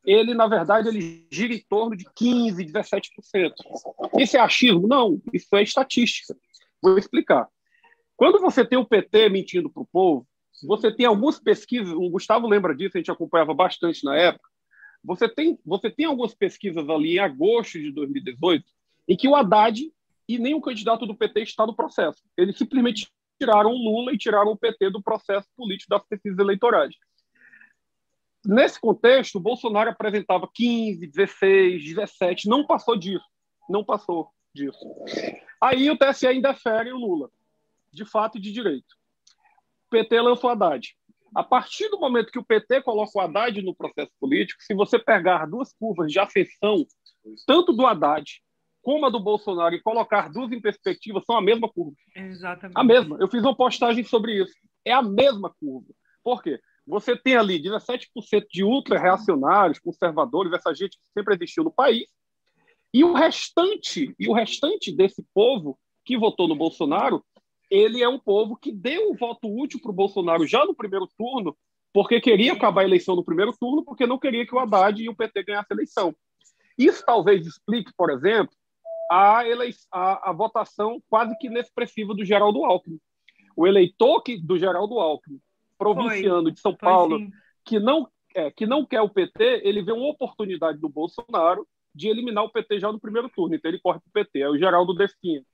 ele, na verdade, ele gira em torno de 15%, 17%. Isso é achismo? Não, isso é estatística. Vou explicar. Quando você tem o PT mentindo para o povo, você tem algumas pesquisas, o Gustavo lembra disso, a gente acompanhava bastante na época, você tem algumas pesquisas ali em agosto de 2018, em que o Haddad e nem o candidato do PT está no processo. Eles simplesmente tiraram o Lula e tiraram o PT do processo político das pesquisas eleitorais. Nesse contexto, o Bolsonaro apresentava 15, 16, 17, não passou disso. Aí o TSE indefere o Lula, de fato e de direito. O PT lançou o Haddad. A partir do momento que o PT coloca o Haddad no processo político, se você pegar duas curvas de ascensão, tanto do Haddad como a do Bolsonaro, e colocar duas em perspectiva, são a mesma curva. Exatamente. A mesma. Eu fiz uma postagem sobre isso. É a mesma curva. Por quê? Você tem ali 17% de ultra-reacionários, conservadores, essa gente que sempre existiu no país, e o restante desse povo que votou no Bolsonaro, ele é um povo que deu o voto útil para o Bolsonaro já no primeiro turno, porque queria acabar a eleição no primeiro turno, porque não queria que o Haddad e o PT ganhassem a eleição. Isso talvez explique, por exemplo, a votação quase que inexpressiva do Geraldo Alckmin. O eleitor do Geraldo Alckmin, provinciano de São Paulo, que não quer o PT, ele vê uma oportunidade do Bolsonaro de eliminar o PT já no primeiro turno, então ele corre para o PT, é o Geraldo Define.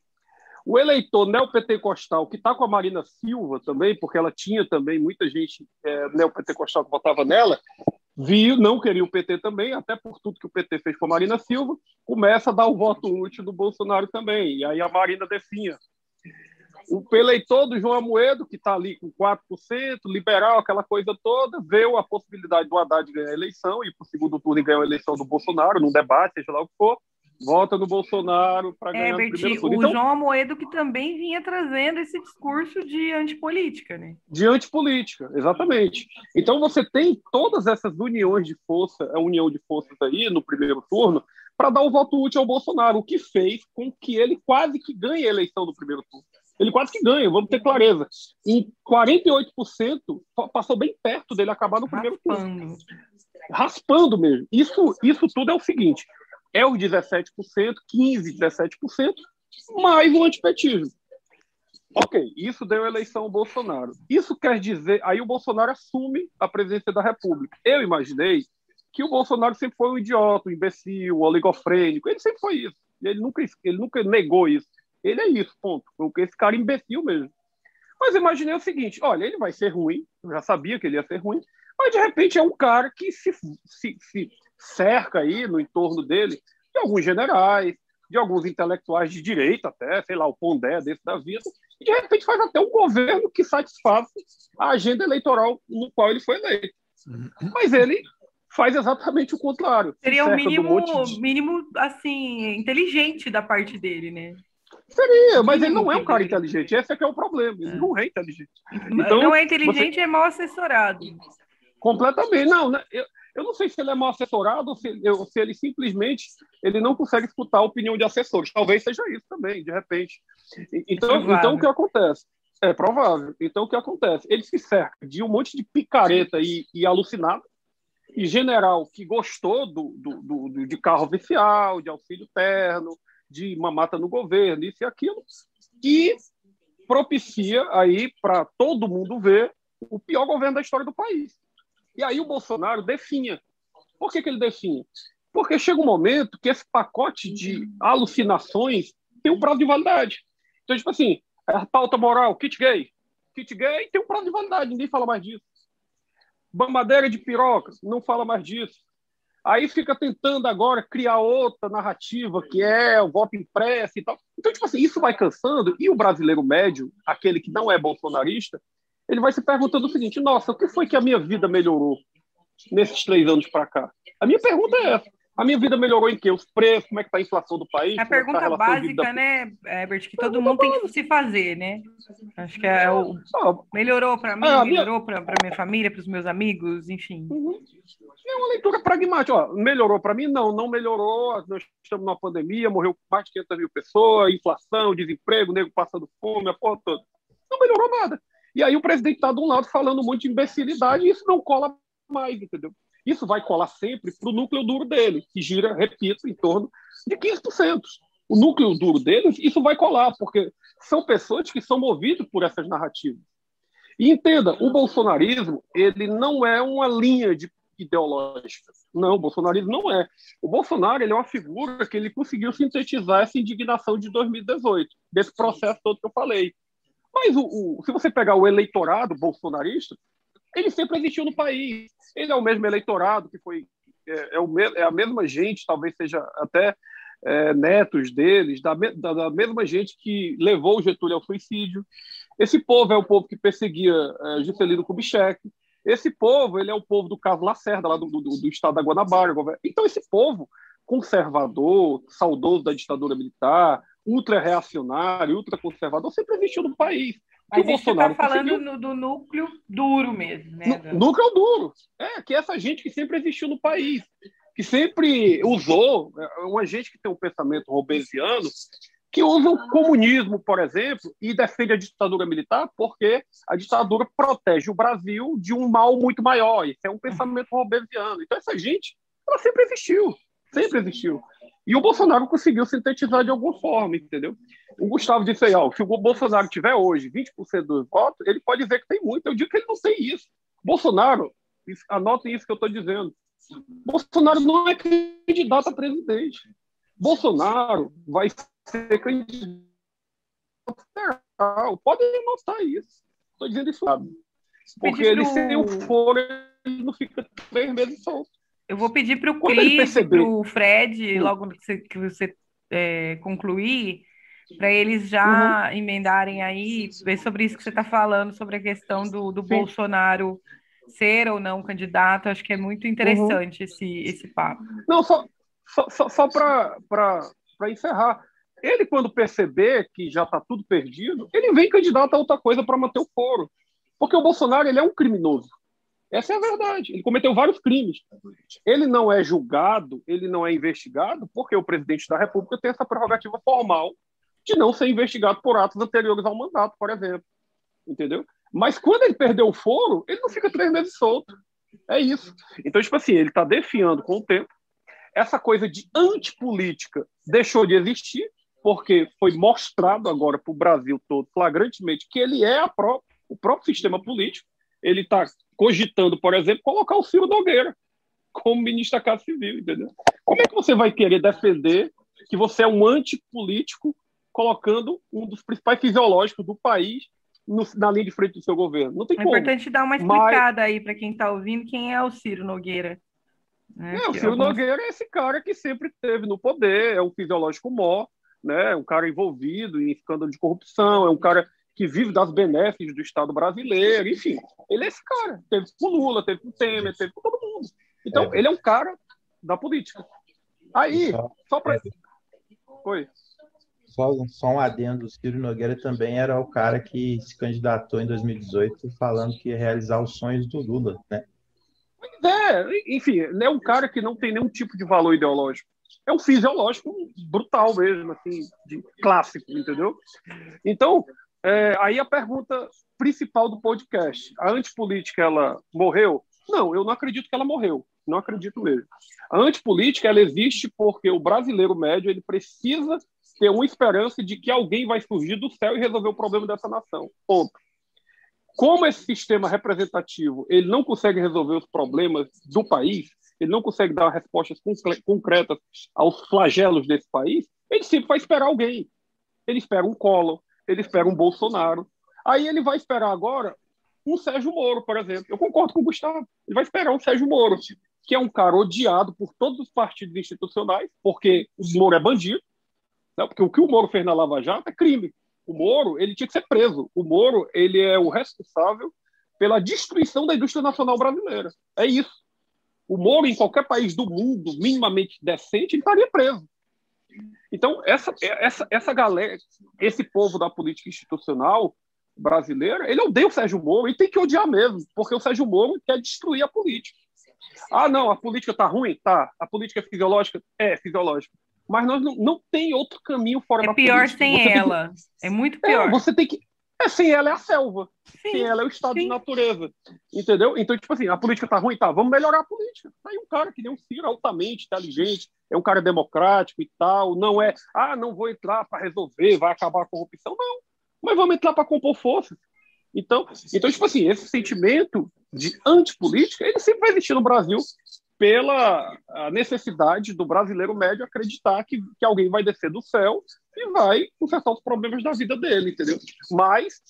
O eleitor neopentecostal, que está com a Marina Silva também, porque ela tinha também muita gente neopentecostal que votava nela, não queria o PT também, até por tudo que o PT fez com a Marina Silva, começa a dar o voto útil do Bolsonaro também, e aí a Marina definha. O eleitor do João Amoedo, que está ali com 4%, liberal, aquela coisa toda, vê a possibilidade do Haddad ganhar a eleição, e para o segundo turno ganhar a eleição do Bolsonaro, num debate, seja lá o que for, vota no Bolsonaro para ganhar no primeiro turno. O então, João Amoedo que também vinha trazendo esse discurso de antipolítica, né? De antipolítica, exatamente. Então você tem todas essas uniões de força, a união de forças aí no primeiro turno, para dar o voto útil ao Bolsonaro, o que fez com que ele quase que ganhe a eleição do primeiro turno. Ele quase que ganha, vamos ter clareza. Em 48%, passou bem perto dele acabar no primeiro turno. Raspando mesmo. Isso tudo é o seguinte, é os 17%, 15%, 17%, mais o antipetismo. Ok, isso deu eleição ao Bolsonaro. Isso quer dizer, aí o Bolsonaro assume a presidência da República. Eu imaginei que o Bolsonaro sempre foi um idiota, um imbecil, um oligofrênico. Ele sempre foi isso. Ele nunca negou isso. Ele é isso, ponto. Esse cara imbecil mesmo. Mas imaginei o seguinte, olha, ele vai ser ruim, eu já sabia que ele ia ser ruim, mas de repente é um cara que se cerca aí no entorno dele de alguns generais, de alguns intelectuais de direita até, sei lá, o Pondé desse da vida, e de repente faz até um governo que satisfaça a agenda eleitoral no qual ele foi eleito. Mas ele faz exatamente o contrário. Seria o mínimo, assim, inteligente da parte dele, né? Seria, mas ele não é um cara inteligente. Esse é que é o problema. Ele não é inteligente. Então, não é inteligente, é mal assessorado. Completamente. Não, eu não sei se ele é mal assessorado ou se ele simplesmente ele não consegue escutar a opinião de assessores. Talvez seja isso também, de repente. Então o que acontece? É provável. Então, o que acontece? Ele se cerca de um monte de picareta e alucinado, e general que gostou de carro oficial, de auxílio terno, de mamata no governo, isso e aquilo, e propicia aí para todo mundo ver o pior governo da história do país. E aí o Bolsonaro definha. Por que ele definha? Porque chega um momento que esse pacote de alucinações tem um prazo de validade. Então, tipo assim, a pauta moral, kit gay tem um prazo de validade, ninguém fala mais disso. Mamadeira de piroca, não fala mais disso. Aí fica tentando agora criar outra narrativa, que é o voto impresso e tal. Então, tipo assim, isso vai cansando, e o brasileiro médio, aquele que não é bolsonarista, ele vai se perguntando o seguinte, nossa, o que foi que a minha vida melhorou nesses 3 anos para cá? A minha pergunta é essa. A minha vida melhorou em quê? Os preços, como é que está a inflação do país? É a pergunta básica, né, Herbert, que todo mundo tem que se fazer, né? Acho que é o... Melhorou para mim, melhorou para minha família, para os meus amigos, enfim. É uma leitura pragmática. Ó, melhorou para mim? Não melhorou. Nós estamos numa pandemia, morreu mais de 500 mil pessoas, inflação, desemprego, nego passando fome, a porra toda. Não melhorou nada. E aí o presidente está de um lado falando um monte de imbecilidade e isso não cola mais, entendeu? Isso vai colar sempre para o núcleo duro dele, que gira, repito, em torno de 15%. O núcleo duro deles, isso vai colar, porque são pessoas que são movidas por essas narrativas. E entenda, o bolsonarismo, ele não é uma linha ideológica. Não, o bolsonarismo não é. O Bolsonaro, ele é uma figura que ele conseguiu sintetizar essa indignação de 2018, desse processo todo que eu falei. Mas se você pegar o eleitorado bolsonarista, ele sempre existiu no país. Ele é o mesmo eleitorado que foi... É a mesma gente, talvez seja até netos deles, da mesma gente que levou o Getúlio ao suicídio. Esse povo é o povo que perseguia Juscelino Kubitschek. Esse povo, ele é o povo do Carlos Lacerda, lá do estado da Guanabara. Então, esse povo conservador, saudoso da ditadura militar, ultra-reacionário, ultra-conservador, sempre existiu no país. Mas você está falando do núcleo duro mesmo, né? Núcleo duro. Que é essa gente que sempre existiu no país, que sempre usou, uma gente que tem um pensamento robesiano, que usa o comunismo, por exemplo, e defende a ditadura militar porque a ditadura protege o Brasil de um mal muito maior. Isso é um pensamento robesiano. Então, essa gente, ela sempre existiu. Sempre existiu. E o Bolsonaro conseguiu sintetizar de alguma forma, entendeu? O Gustavo disse aí, se o Bolsonaro tiver hoje 20% dos votos, ele pode dizer que tem muito. Eu digo que ele não tem isso. Bolsonaro, anotem isso que eu estou dizendo, Bolsonaro não é candidato a presidente. Bolsonaro vai ser candidato federal. Podem anotar isso. Estou dizendo isso, sabe? Porque ele tem o fôlego ele não fica 3 meses solto. Eu vou pedir para o Quando ele Cris e perceber... para o Fred, logo que você concluir, para eles já emendarem aí, ver sobre isso que você está falando, sobre a questão do Bolsonaro ser ou não candidato. Acho que é muito interessante esse papo. Não, só para encerrar. Ele, quando perceber que já está tudo perdido, ele vem candidato a outra coisa para manter o foro. Porque o Bolsonaro ele é um criminoso. Essa é a verdade. Ele cometeu vários crimes. Ele não é julgado, ele não é investigado, porque o presidente da República tem essa prerrogativa formal de não ser investigado por atos anteriores ao mandato, por exemplo. Entendeu? Mas quando ele perdeu o foro, ele não fica 3 meses solto. É isso. Então, tipo assim, ele está definhando com o tempo. Essa coisa de antipolítica deixou de existir, porque foi mostrado agora para o Brasil todo, flagrantemente, que ele é o próprio sistema político. Ele está cogitando, por exemplo, colocar o Ciro Nogueira como ministro da Casa Civil, entendeu? Como é que você vai querer defender que você é um antipolítico colocando um dos principais fisiológicos do país na linha de frente do seu governo? Não tem como. É importante dar uma explicada aí para quem está ouvindo quem é o Ciro Nogueira. O Ciro Nogueira é esse cara que sempre esteve no poder, é um fisiológico mó, né? Um cara envolvido em escândalo de corrupção, é um cara que vive das benesses do Estado brasileiro, enfim. Ele é esse cara. Teve com o Lula, teve com o Temer, teve com todo mundo. Então, ele é um cara da política. Aí, só para... Oi. Só um adendo, o Ciro Nogueira também era o cara que se candidatou em 2018 falando que ia realizar os sonhos do Lula, né? Enfim, é um cara que não tem nenhum tipo de valor ideológico. É um fisiológico brutal mesmo, assim, de clássico, entendeu? Então, aí a pergunta principal do podcast: a antipolítica, ela morreu? Não, eu não acredito que ela morreu. Não acredito mesmo. A antipolítica, ela existe porque o brasileiro médio ele precisa ter uma esperança de que alguém vai surgir do céu e resolver o problema dessa nação. Ponto. Como esse sistema representativo ele não consegue resolver os problemas do país, ele não consegue dar respostas concretas aos flagelos desse país, ele sempre vai esperar alguém. Ele espera um Collor, ele espera um Bolsonaro. Aí ele vai esperar agora um Sérgio Moro, por exemplo. Eu concordo com o Gustavo. Ele vai esperar um Sérgio Moro, que é um cara odiado por todos os partidos institucionais, porque o Moro é bandido, né? Porque o que o Moro fez na Lava Jato é crime. O Moro, ele tinha que ser preso. O Moro, ele é o responsável pela destruição da indústria nacional brasileira. É isso. O Moro, em qualquer país do mundo minimamente decente, ele estaria preso. Então, essa galera, esse povo da política institucional brasileira, ele odeia o Sérgio Moro e tem que odiar mesmo, porque o Sérgio Moro quer destruir a política. Ah, não, a política está ruim? Tá. A política é fisiológica? É fisiológica. Mas nós não tem outro caminho fora da política. É pior sem ela. É muito pior. Você tem que... sem ela é a selva. Sim, sem ela é o estado de natureza. Entendeu? Então, tipo assim, a política tá ruim? Tá, vamos melhorar a política. Aí um cara que nem um Ciro, altamente inteligente, é um cara democrático e tal, não é, não vou entrar para resolver, vai acabar a corrupção. Não. Mas vamos entrar para compor forças. Então, tipo assim, esse sentimento de antipolítica, ele sempre vai existir no Brasil pela necessidade do brasileiro médio acreditar que alguém vai descer do céu e vai consertar os problemas da vida dele, entendeu? Mas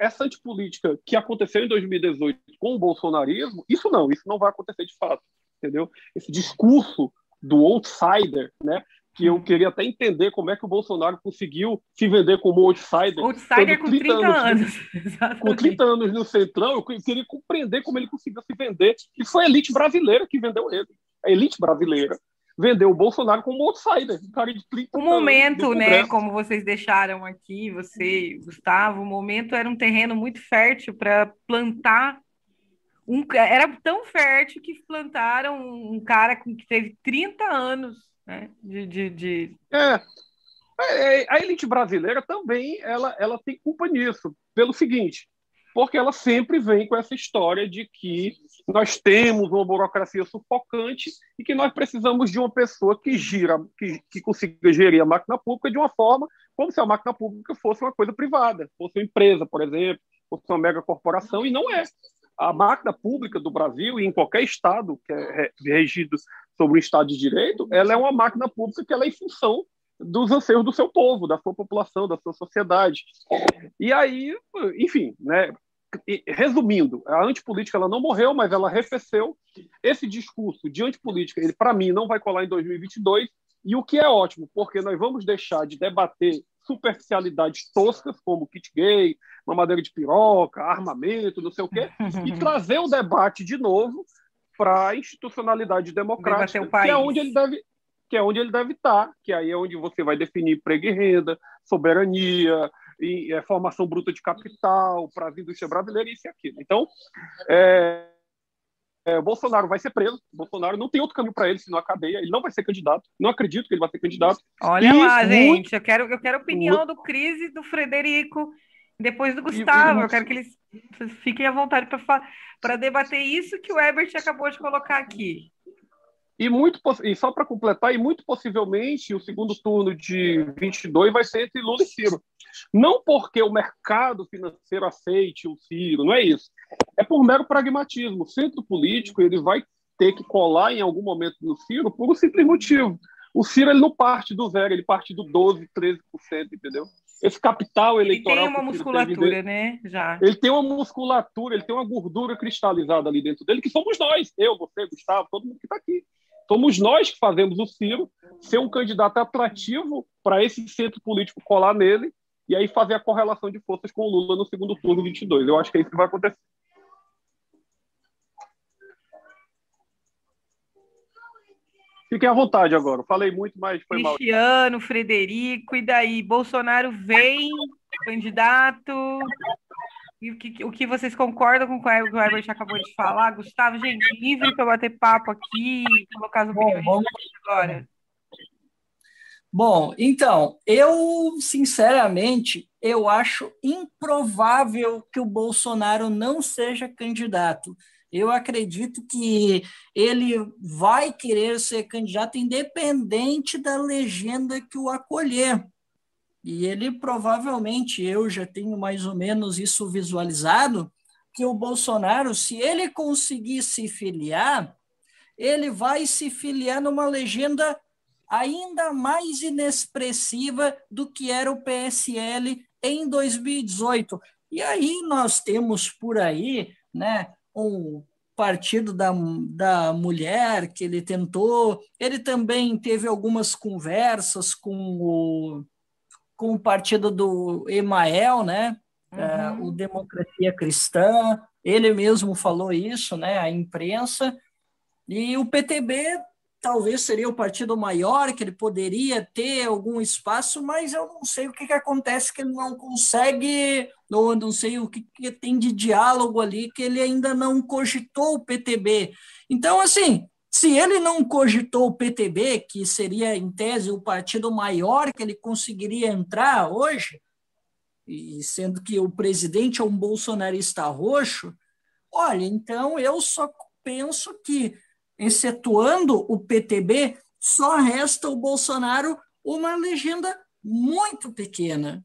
essa antipolítica que aconteceu em 2018 com o bolsonarismo, isso não vai acontecer de fato, entendeu? Esse discurso do outsider, né? Que eu queria até entender como é que o Bolsonaro conseguiu se vender como outsider. Outsider com 30 anos. Com 30 anos no Centrão, eu queria compreender como ele conseguiu se vender. E foi a elite brasileira que vendeu ele. A elite brasileira vendeu o Bolsonaro como outsider. Um cara de 30 anos. O momento, né, como vocês deixaram aqui, você, Gustavo, o momento era um terreno muito fértil para plantar. Era tão fértil que plantaram um cara que teve 30 anos. Né? A elite brasileira também ela tem culpa nisso, pelo seguinte, porque ela sempre vem com essa história de que nós temos uma burocracia sufocante e que nós precisamos de uma pessoa que consiga gerir a máquina pública de uma forma como se a máquina pública fosse uma coisa privada, fosse uma empresa, por exemplo, fosse uma mega corporação, e não é. A máquina pública do Brasil, e em qualquer estado que é regido sobre o Estado de Direito, ela é uma máquina pública que ela é em função dos anseios do seu povo, da sua população, da sua sociedade. E aí, enfim, né, resumindo, a antipolítica ela não morreu, mas ela arrefeceu. Esse discurso de antipolítica, ele, para mim, não vai colar em 2022, e o que é ótimo, porque nós vamos deixar de debater superficialidades toscas, como kit gay, mamadeira de piroca, armamento, não sei o quê, e trazer o debate de novo para a institucionalidade democrática, que é onde ele deve estar, que aí é onde você vai definir emprego e renda, soberania, formação bruta de capital para a indústria brasileira, isso e aquilo. Então, Bolsonaro vai ser preso. Bolsonaro não tem outro caminho para ele senão a cadeia. Ele não vai ser candidato. Não acredito que ele vai ser candidato. Olha lá, gente. Eu quero a opinião do Cris e do Frederico, depois do Gustavo. Eu quero que eles fiquem à vontade para debater isso que o Herbert acabou de colocar aqui. E só para completar, muito possivelmente o segundo turno de 22 vai ser entre Lula e Ciro. Não porque o mercado financeiro aceite o Ciro, não é isso. É por mero pragmatismo. O centro político ele vai ter que colar em algum momento no Ciro por um simples motivo. O Ciro ele não parte do zero, ele parte do 12%, 13%, entendeu? Esse capital eleitoral... Ele tem uma musculatura, né? Já. Ele tem uma musculatura, ele tem uma gordura cristalizada ali dentro dele, que somos nós. Eu, você, Gustavo, todo mundo que está aqui. Somos nós que fazemos o Ciro ser um candidato atrativo para esse centro político colar nele e aí fazer a correlação de forças com o Lula no segundo turno 22. Eu acho que é isso que vai acontecer. Fiquem à vontade agora. Falei muito, mas foi mal. Cristiano, Frederico, e daí? Bolsonaro vem candidato? E o que vocês concordam com o que o Herbert acabou de falar? Gustavo, gente, livre para bater papo aqui, colocar as opiniões agora. Bom, então, eu, sinceramente, eu acho improvável que o Bolsonaro não seja candidato. Eu acredito que ele vai querer ser candidato independente da legenda que o acolher. E ele provavelmente, eu já tenho mais ou menos isso visualizado, que o Bolsonaro, se ele conseguir se filiar, ele vai se filiar numa legenda ainda mais inexpressiva do que era o PSL em 2018. E aí nós temos por aí, né, um partido da mulher que ele tentou, ele também teve algumas conversas com o partido do Emael, né? O Democracia Cristã, ele mesmo falou isso, né? A imprensa, e o PTB talvez seria o partido maior, que ele poderia ter algum espaço, mas eu não sei o que acontece, que ele não consegue, ou não sei o que tem de diálogo ali, que ele ainda não cogitou o PTB. Então, assim, se ele não cogitou o PTB, que seria, em tese, o partido maior que ele conseguiria entrar hoje, e sendo que o presidente é um bolsonarista roxo, olha, então eu só penso que, excetuando o PTB, só resta o Bolsonaro uma legenda muito pequena.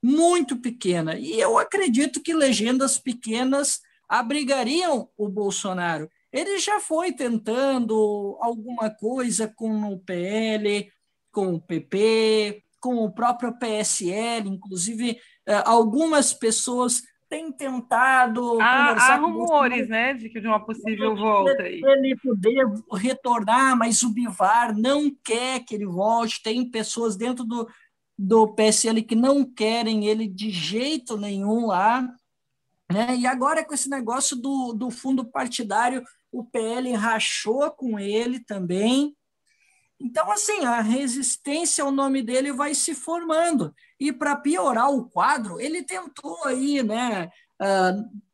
Muito pequena. E eu acredito que legendas pequenas abrigariam o Bolsonaro. Ele já foi tentando alguma coisa com o PL, com o PP, com o próprio PSL, inclusive algumas pessoas têm tentado conversar há rumores, né, de uma possível volta aí. Ele poder retornar, mas o Bivar não quer que ele volte. Tem pessoas dentro do PSL que não querem ele de jeito nenhum lá, né? E agora, com esse negócio do fundo partidário, o PL rachou com ele também. Então, assim, a resistência ao nome dele vai se formando. E, para piorar o quadro, ele tentou aí, né,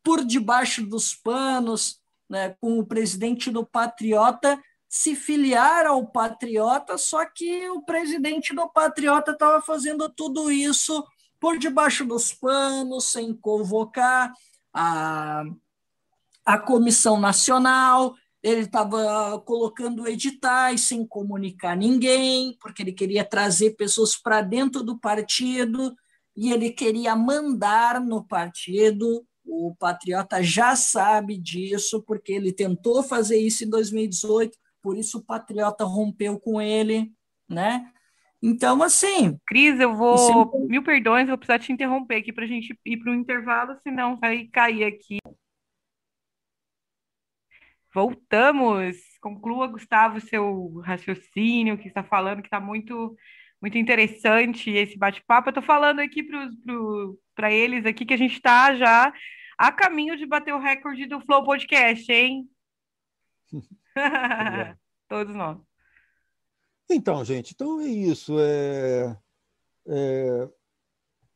por debaixo dos panos, né, com o presidente do Patriota, se filiar ao Patriota, só que o presidente do Patriota estava fazendo tudo isso por debaixo dos panos, sem convocar a Comissão Nacional. Ele estava colocando editais sem comunicar ninguém, porque ele queria trazer pessoas para dentro do partido e ele queria mandar no partido. O Patriota já sabe disso, porque ele tentou fazer isso em 2018, por isso o Patriota rompeu com ele, né? Então, assim... Cris, eu vou... Mil perdões, vou precisar te interromper aqui para a gente ir para o intervalo, senão vai cair aqui. Voltamos. Conclua, Gustavo, seu raciocínio que está falando, que está muito, muito interessante esse bate-papo. Eu estou falando aqui para eles aqui que a gente está já a caminho de bater o recorde do Flow Podcast, hein? Todos nós. Então, gente, então é isso.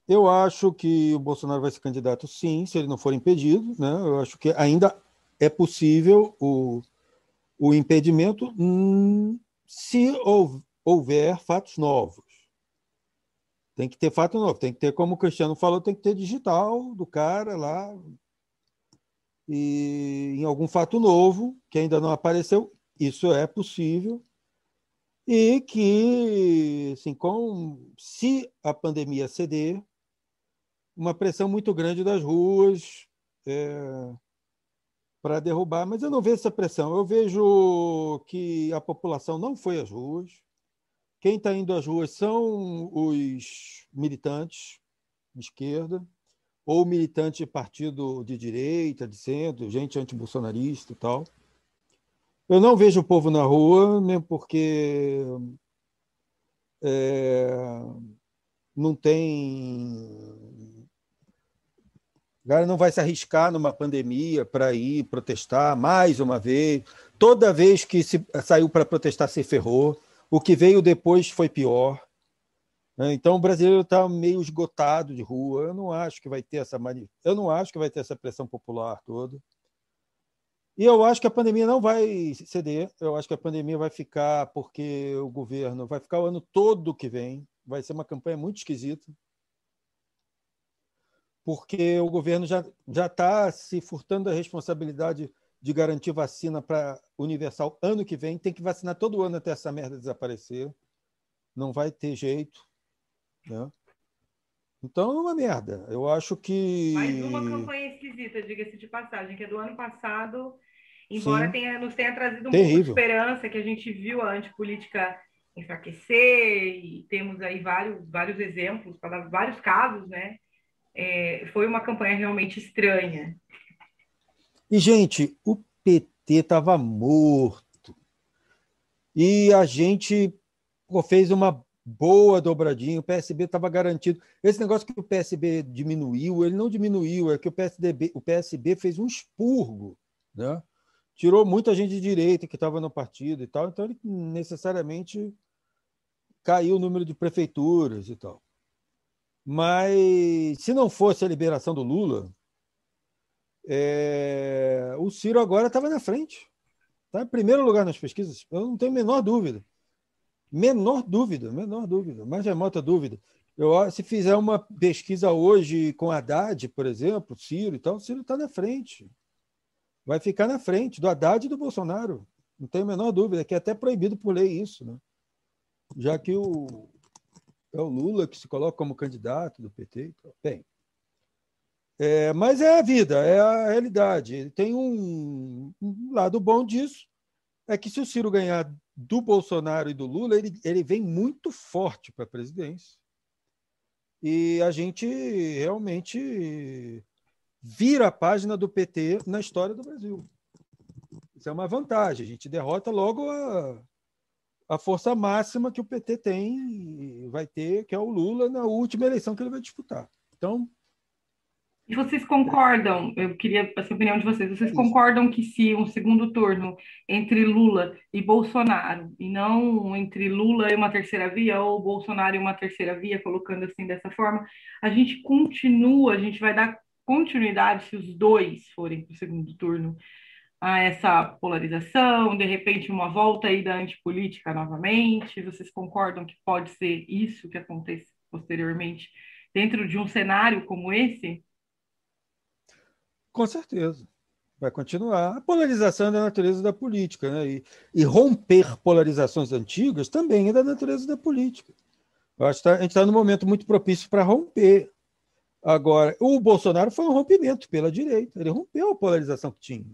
Eu acho que o Bolsonaro vai ser candidato, sim, se ele não for impedido, né? Eu acho que ainda é possível o impedimento se houver fatos novos. Tem que ter fato novo, tem que ter, como o Cristiano falou, tem que ter digital do cara lá, e em algum fato novo, que ainda não apareceu, isso é possível, e que, assim, se a pandemia ceder, uma pressão muito grande das ruas para derrubar, mas eu não vejo essa pressão. Eu vejo que a população não foi às ruas. Quem está indo às ruas são os militantes de esquerda, ou militantes de partido de direita, de centro, gente antibolsonarista e tal. Eu não vejo o povo na rua, mesmo porque não tem... O cara não vai se arriscar numa pandemia para ir protestar mais uma vez. Toda vez que saiu para protestar, se ferrou. O que veio depois foi pior. Então, o brasileiro está meio esgotado de rua. Eu não acho que vai ter essa pressão popular toda. E eu acho que a pandemia não vai ceder. Eu acho que a pandemia vai ficar porque o governo vai ficar o ano todo que vem. Vai ser uma campanha muito esquisita. Porque o governo já está se furtando da responsabilidade de garantir vacina para universal ano que vem. Tem que vacinar todo ano até essa merda desaparecer. Não vai ter jeito. Né? Então é uma merda. Eu acho que... Mais uma campanha esquisita, diga-se de passagem, que é do ano passado, embora nos tenha trazido um pouco de esperança, que a gente viu a antipolítica enfraquecer, e temos aí vários exemplos, para dar vários casos, né? Foi uma campanha realmente estranha. E, gente, o PT estava morto. E a gente fez uma boa dobradinha, o PSB estava garantido. Esse negócio que o PSB diminuiu, ele não diminuiu, é que o PSB fez um expurgo, né? Tirou muita gente de direita que estava no partido e tal, então ele necessariamente caiu o número de prefeituras e tal. Mas se não fosse a liberação do Lula, o Ciro agora estava na frente. Está em primeiro lugar nas pesquisas, eu não tenho a menor dúvida. Menor dúvida, mais remota dúvida. Se fizer uma pesquisa hoje com Haddad, por exemplo, Ciro e tal, o Ciro está na frente. Vai ficar na frente do Haddad e do Bolsonaro. Não tenho a menor dúvida, que é até proibido por lei isso, né? Já que é o Lula que se coloca como candidato do PT. Bem, mas é a vida, é a realidade. Tem um lado bom disso, é que se o Ciro ganhar do Bolsonaro e do Lula, ele vem muito forte para a presidência. E a gente realmente vira a página do PT na história do Brasil. Isso é uma vantagem. A gente derrota logo a força máxima que o PT vai ter, que é o Lula, na última eleição que ele vai disputar. Então... E vocês concordam, eu queria essa opinião de vocês concordam que se um segundo turno entre Lula e Bolsonaro, e não entre Lula e uma terceira via, ou Bolsonaro e uma terceira via, colocando assim dessa forma, a gente vai dar continuidade se os dois forem para o segundo turno a essa polarização, de repente uma volta aí da antipolítica novamente? Vocês concordam que pode ser isso que aconteça posteriormente dentro de um cenário como esse? Com certeza. Vai continuar. A polarização é da natureza da política, né? E romper polarizações antigas também é da natureza da política. Eu acho que a gente está num momento muito propício para romper. Agora, o Bolsonaro foi um rompimento pela direita. Ele rompeu a polarização que tinha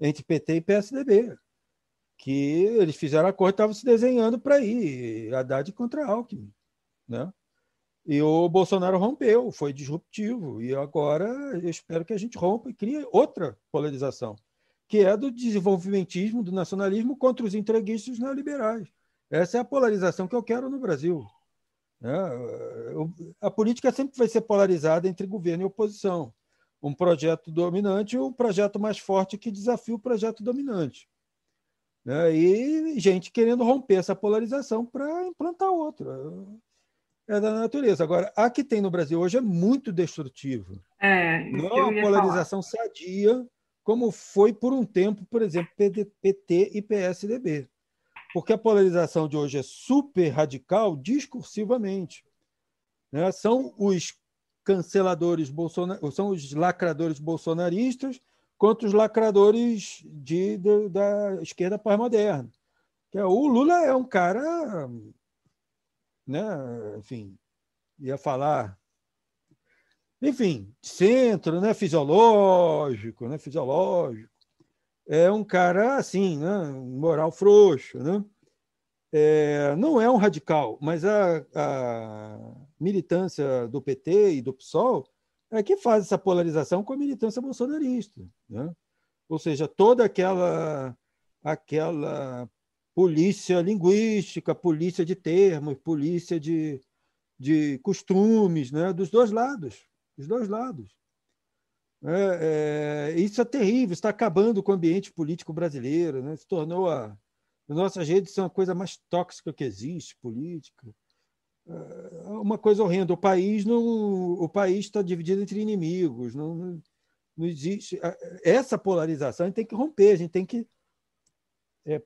entre PT e PSDB. que eles fizeram acordo e estavam se desenhando para ir, Haddad contra Alckmin, né? E o Bolsonaro rompeu, foi disruptivo, e agora eu espero que a gente rompa e crie outra polarização, que é do desenvolvimentismo, do nacionalismo contra os entreguistas neoliberais. Essa é a polarização que eu quero no Brasil. A política sempre vai ser polarizada entre governo e oposição. Um projeto dominante e um projeto mais forte que desafia o projeto dominante. E gente querendo romper essa polarização para implantar outra. É da natureza. Agora, a que tem no Brasil hoje é muito destrutiva. Não é uma polarização sadia, como foi por um tempo, por exemplo, PT e PSDB. Porque a polarização de hoje é super radical discursivamente. São os canceladores são os lacradores bolsonaristas contra os lacradores da esquerda pós-moderna. O Lula é um cara, enfim, ia falar, enfim, centro, fisiológico, é um cara assim, moral frouxo, não é um radical, mas a militância do PT e do PSOL é que faz essa polarização com a militância bolsonarista, Ou seja, toda aquela polícia linguística, polícia de termos, polícia de costumes, dos dois lados. Isso é terrível, está acabando com o ambiente político brasileiro, se tornou as nossas redes são a coisa mais tóxica que existe, política. Uma coisa horrenda. O país está dividido entre inimigos. Não existe essa polarização. A gente tem que romper. A gente tem que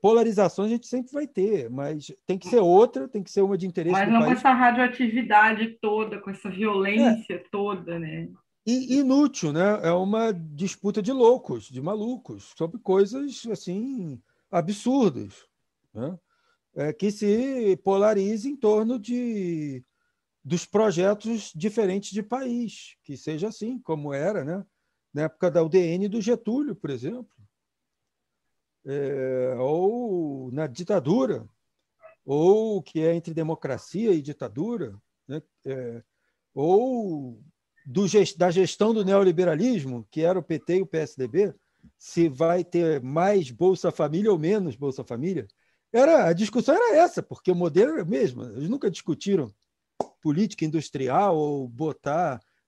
polarização a gente sempre vai ter, mas tem que ser outra, tem que ser uma de interesse do país. Mas não com essa radioatividade toda, com essa violência toda, E inútil, É uma disputa de loucos, de malucos, sobre coisas assim absurdas, que se polarize em torno dos projetos diferentes de país, que seja assim, como era, na época da UDN do Getúlio, por exemplo, ou na ditadura, ou que é entre democracia e ditadura, ou da gestão do neoliberalismo, que era o PT e o PSDB, se vai ter mais Bolsa Família ou menos Bolsa Família. A discussão era essa, porque o modelo era o mesmo. Eles nunca discutiram política industrial ou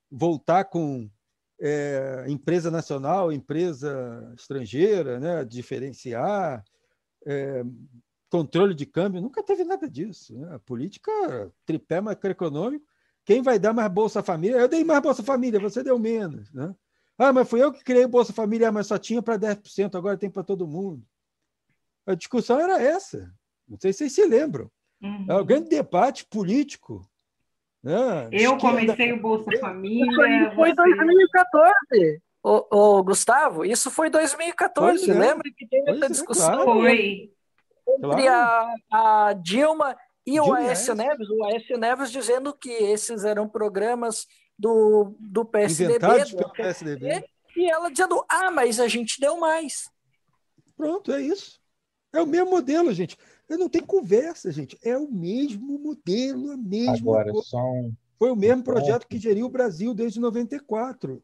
voltar com empresa nacional, empresa estrangeira, diferenciar, controle de câmbio. Nunca teve nada disso. A política, tripé macroeconômico, quem vai dar mais Bolsa Família? Eu dei mais Bolsa Família, você deu menos. Mas fui eu que criei Bolsa Família, mas só tinha para 10%, agora tem para todo mundo. A discussão era essa. Não sei se vocês se lembram. É um grande debate político. Eu comecei o Bolsa Família. Isso foi 2014. Gustavo, isso foi 2014. Lembra que teve essa discussão? Claro. Foi. Entre a Dilma e o Aécio Neves. O Aécio Neves dizendo que esses eram programas do PSDB. Inventados pelo PSDB. E ela dizendo, mas a gente deu mais. Pronto, é isso. É o mesmo modelo, gente. Não tem conversa, gente. É o mesmo modelo, a mesma Agora, coisa. Foi o mesmo projeto que geriu o Brasil desde 94.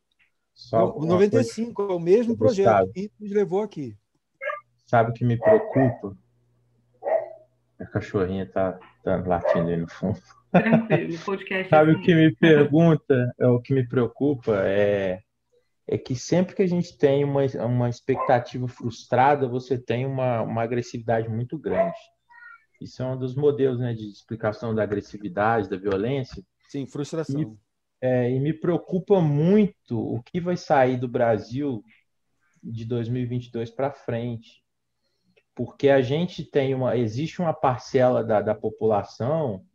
95, é o mesmo projeto. E nos levou aqui. Sabe o que me preocupa? A cachorrinha tá latindo aí no fundo. Tranquilo, podcast. Sabe o que me preocupa é que sempre que a gente tem uma expectativa frustrada, você tem uma agressividade muito grande. Isso é um dos modelos, de explicação da agressividade, da violência. Sim, frustração. E me preocupa muito o que vai sair do Brasil de 2022 para frente. Porque a gente existe uma parcela da população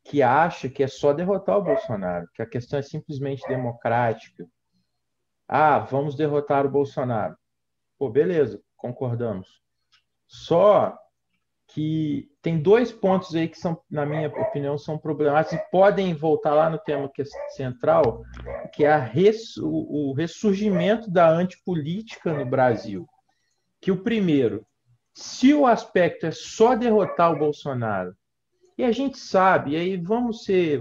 que acha que é só derrotar o Bolsonaro, que a questão é simplesmente democrática. Vamos derrotar o Bolsonaro. Beleza, concordamos. Só que tem dois pontos aí que são, na minha opinião, são problemáticos e podem voltar lá no tema que é central, que é o ressurgimento da antipolítica no Brasil. Que o primeiro Se o aspecto é só derrotar o Bolsonaro, e a gente sabe, e aí vamos ser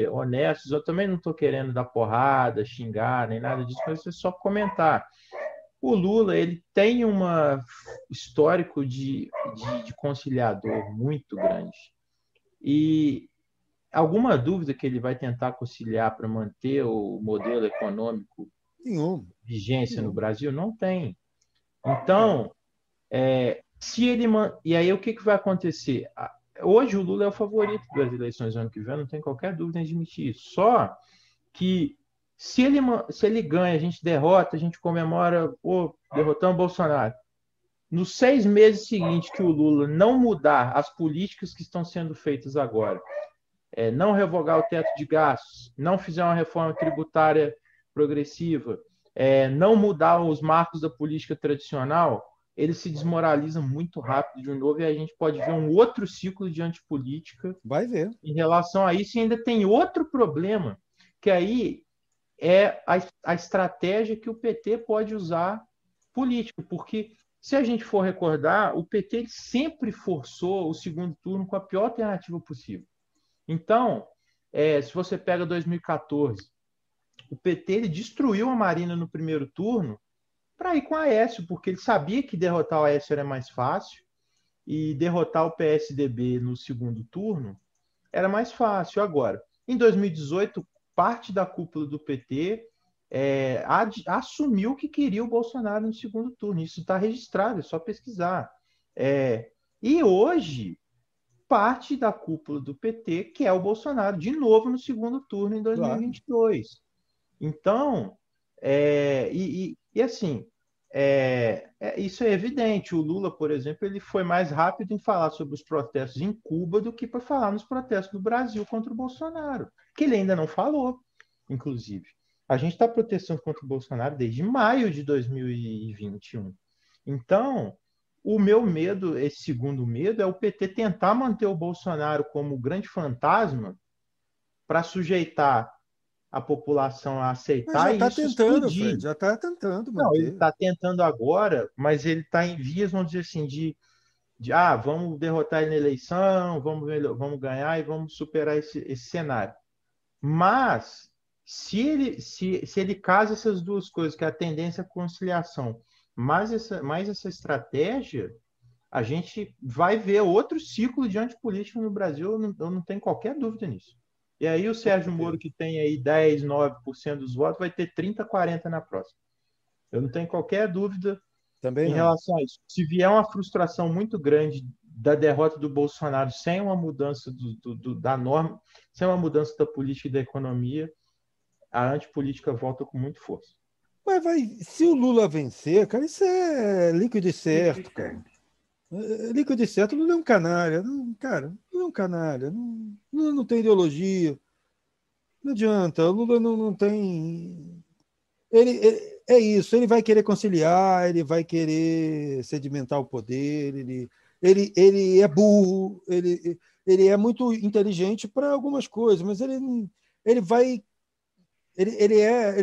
honestos, eu também não estou querendo dar porrada, xingar, nem nada disso, mas é só comentar. O Lula, ele tem um histórico de conciliador muito grande. E alguma dúvida que ele vai tentar conciliar para manter o modelo econômico vigência no Brasil? Não tem. Então, se ele e aí o que vai acontecer? Hoje o Lula é o favorito das eleições do ano que vem, não tem qualquer dúvida em admitir isso. Só que se ele ganha, a gente derrota, a gente comemora, derrotamos o Bolsonaro. Nos 6 meses seguintes que o Lula não mudar as políticas que estão sendo feitas agora, não revogar o teto de gastos, não fizer uma reforma tributária progressiva, não mudar os marcos da política tradicional, ele se desmoraliza muito rápido de novo e a gente pode ver um outro ciclo de antipolítica. Vai ver. Em relação a isso, e ainda tem outro problema, que aí é a estratégia que o PT pode usar político, porque se a gente for recordar, o PT sempre forçou o segundo turno com a pior alternativa possível. Então, se você pega 2014, o PT ele destruiu a Marina no primeiro turno para ir com a Aécio, porque ele sabia que derrotar o Aécio era mais fácil e derrotar o PSDB no segundo turno era mais fácil. Agora, em 2018, parte da cúpula do PT assumiu que queria o Bolsonaro no segundo turno. Isso está registrado, é só pesquisar. E hoje, parte da cúpula do PT quer o Bolsonaro de novo no segundo turno em 2022. Claro. Então, assim, isso é evidente. O Lula, por exemplo, ele foi mais rápido em falar sobre os protestos em Cuba do que para falar nos protestos do Brasil contra o Bolsonaro, que ele ainda não falou, inclusive. A gente está protestando contra o Bolsonaro desde maio de 2021. Então, o meu medo, esse segundo medo, é o PT tentar manter o Bolsonaro como grande fantasma para sujeitar a população a aceitar e isso tentando, Fred, já está tentando manter. Não, ele está tentando agora, mas ele está em vias, vamos dizer assim, de vamos derrotar ele na eleição, vamos ganhar e vamos superar esse cenário. Mas se ele casa essas duas coisas, que é a tendência à conciliação, mais essa estratégia, a gente vai ver outro ciclo de antipolítica no Brasil, eu não tenho qualquer dúvida nisso. E aí o Sérgio Moro, que tem aí 10, 9% dos votos, vai ter 30, 40 na próxima. Eu não tenho qualquer dúvida também em relação a isso. Se vier uma frustração muito grande da derrota do Bolsonaro sem uma mudança da norma, sem uma mudança da política e da economia, a antipolítica volta com muita força. Mas se o Lula vencer, cara, isso é líquido e certo, cara. Líquido e certo, o Lula é um canalha. Cara, o Lula é um canalha. Lula não tem ideologia. Não adianta. O Lula não tem... É isso. Ele vai querer conciliar, ele vai querer sedimentar o poder, ele é burro, ele é muito inteligente para algumas coisas, mas ele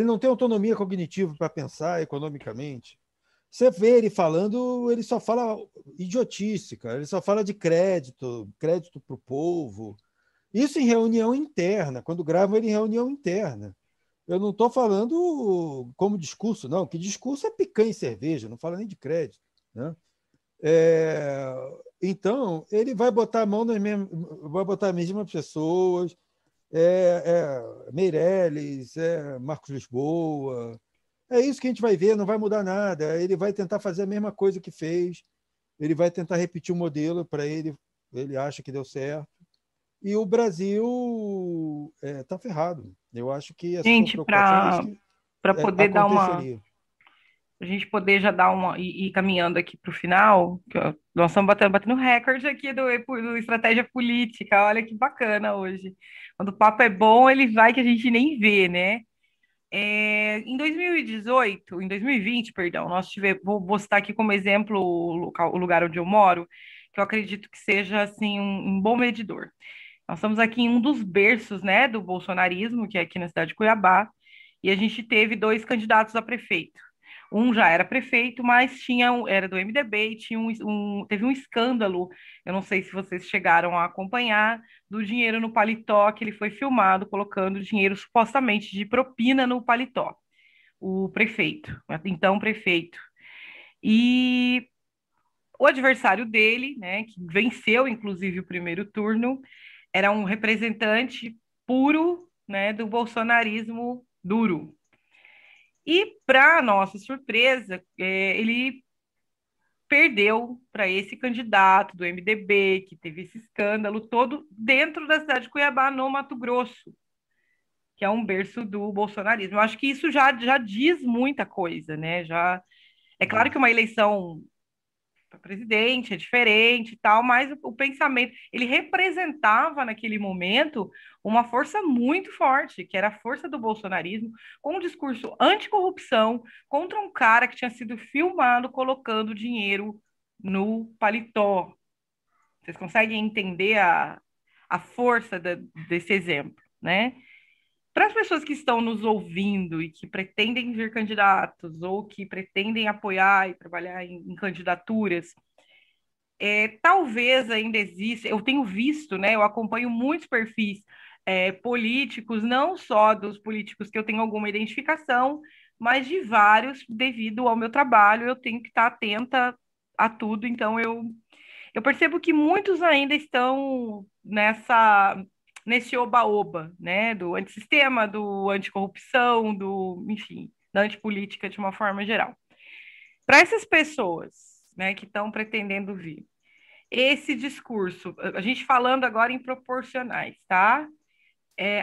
não tem autonomia cognitiva para pensar economicamente. Você vê ele falando, ele só fala idiotice, cara. Ele só fala de crédito para o povo. Isso em reunião interna, quando gravam ele em reunião interna. Eu não estou falando como discurso, não, que discurso é picanha e cerveja, não fala nem de crédito. Né? Então, ele vai botar a mão vai botar as mesmas pessoas, Meirelles, Marcos Lisboa. É isso que a gente vai ver, não vai mudar nada. Ele vai tentar fazer a mesma coisa que fez, ele vai tentar repetir o modelo para ele acha que deu certo. E o Brasil está ferrado. Eu acho que gente, para poder dar uma... a gente poder já dar uma... ir caminhando aqui para o final, que nós estamos batendo recorde aqui do Estratégia Política. Olha que bacana hoje. Quando o papo é bom, ele vai que a gente nem vê, né? Em 2020, perdão, vou citar aqui como exemplo o lugar onde eu moro, que eu acredito que seja assim, um bom medidor. Nós estamos aqui em um dos berços, né, do bolsonarismo, que é aqui na cidade de Cuiabá, e a gente teve 2 candidatos a prefeito. Um já era prefeito, mas era do MDB e teve um escândalo, eu não sei se vocês chegaram a acompanhar, do dinheiro no paletó, que ele foi filmado colocando dinheiro supostamente de propina no paletó, o prefeito, então prefeito. E o adversário dele, né, que venceu inclusive o primeiro turno, era um representante puro, né, do bolsonarismo duro. E, para nossa surpresa, ele perdeu para esse candidato do MDB, que teve esse escândalo todo dentro da cidade de Cuiabá, no Mato Grosso, que é um berço do bolsonarismo. Eu acho que isso já diz muita coisa, né? É claro que uma eleição para presidente é diferente e tal, mas o pensamento, ele representava naquele momento uma força muito forte, que era a força do bolsonarismo, com um discurso anticorrupção contra um cara que tinha sido filmado colocando dinheiro no paletó. Vocês conseguem entender a força desse exemplo, né? Para as pessoas que estão nos ouvindo e que pretendem vir candidatos ou que pretendem apoiar e trabalhar em candidaturas, talvez ainda exista, eu tenho visto, né? Eu acompanho muitos perfis políticos, não só dos políticos que eu tenho alguma identificação, mas de vários, devido ao meu trabalho, eu tenho que estar atenta a tudo, então eu percebo que muitos ainda estão nesse oba-oba, né, do antissistema, do anticorrupção, enfim, da antipolítica de uma forma geral. Para essas pessoas, né, que estão pretendendo vir, esse discurso, a gente falando agora em proporcionais, tá?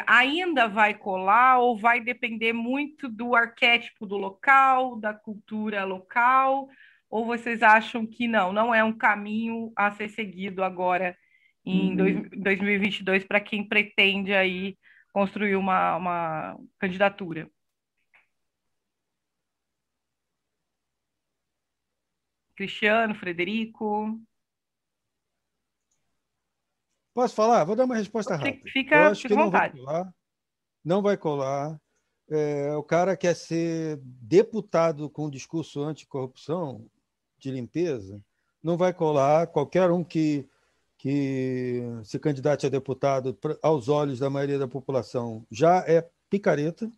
Ainda vai colar ou vai depender muito do arquétipo do local, da cultura local, ou vocês acham que não é um caminho a ser seguido agora em 2022 para quem pretende aí construir uma candidatura? Cristiano, Frederico? Posso falar? Vou dar uma resposta rápida. Fica Eu acho que à não vai vontade. colar. Não vai colar. O cara quer ser deputado com discurso anticorrupção, de limpeza, não vai colar. Qualquer um que se candidate a deputado, aos olhos da maioria da população, já é picareta.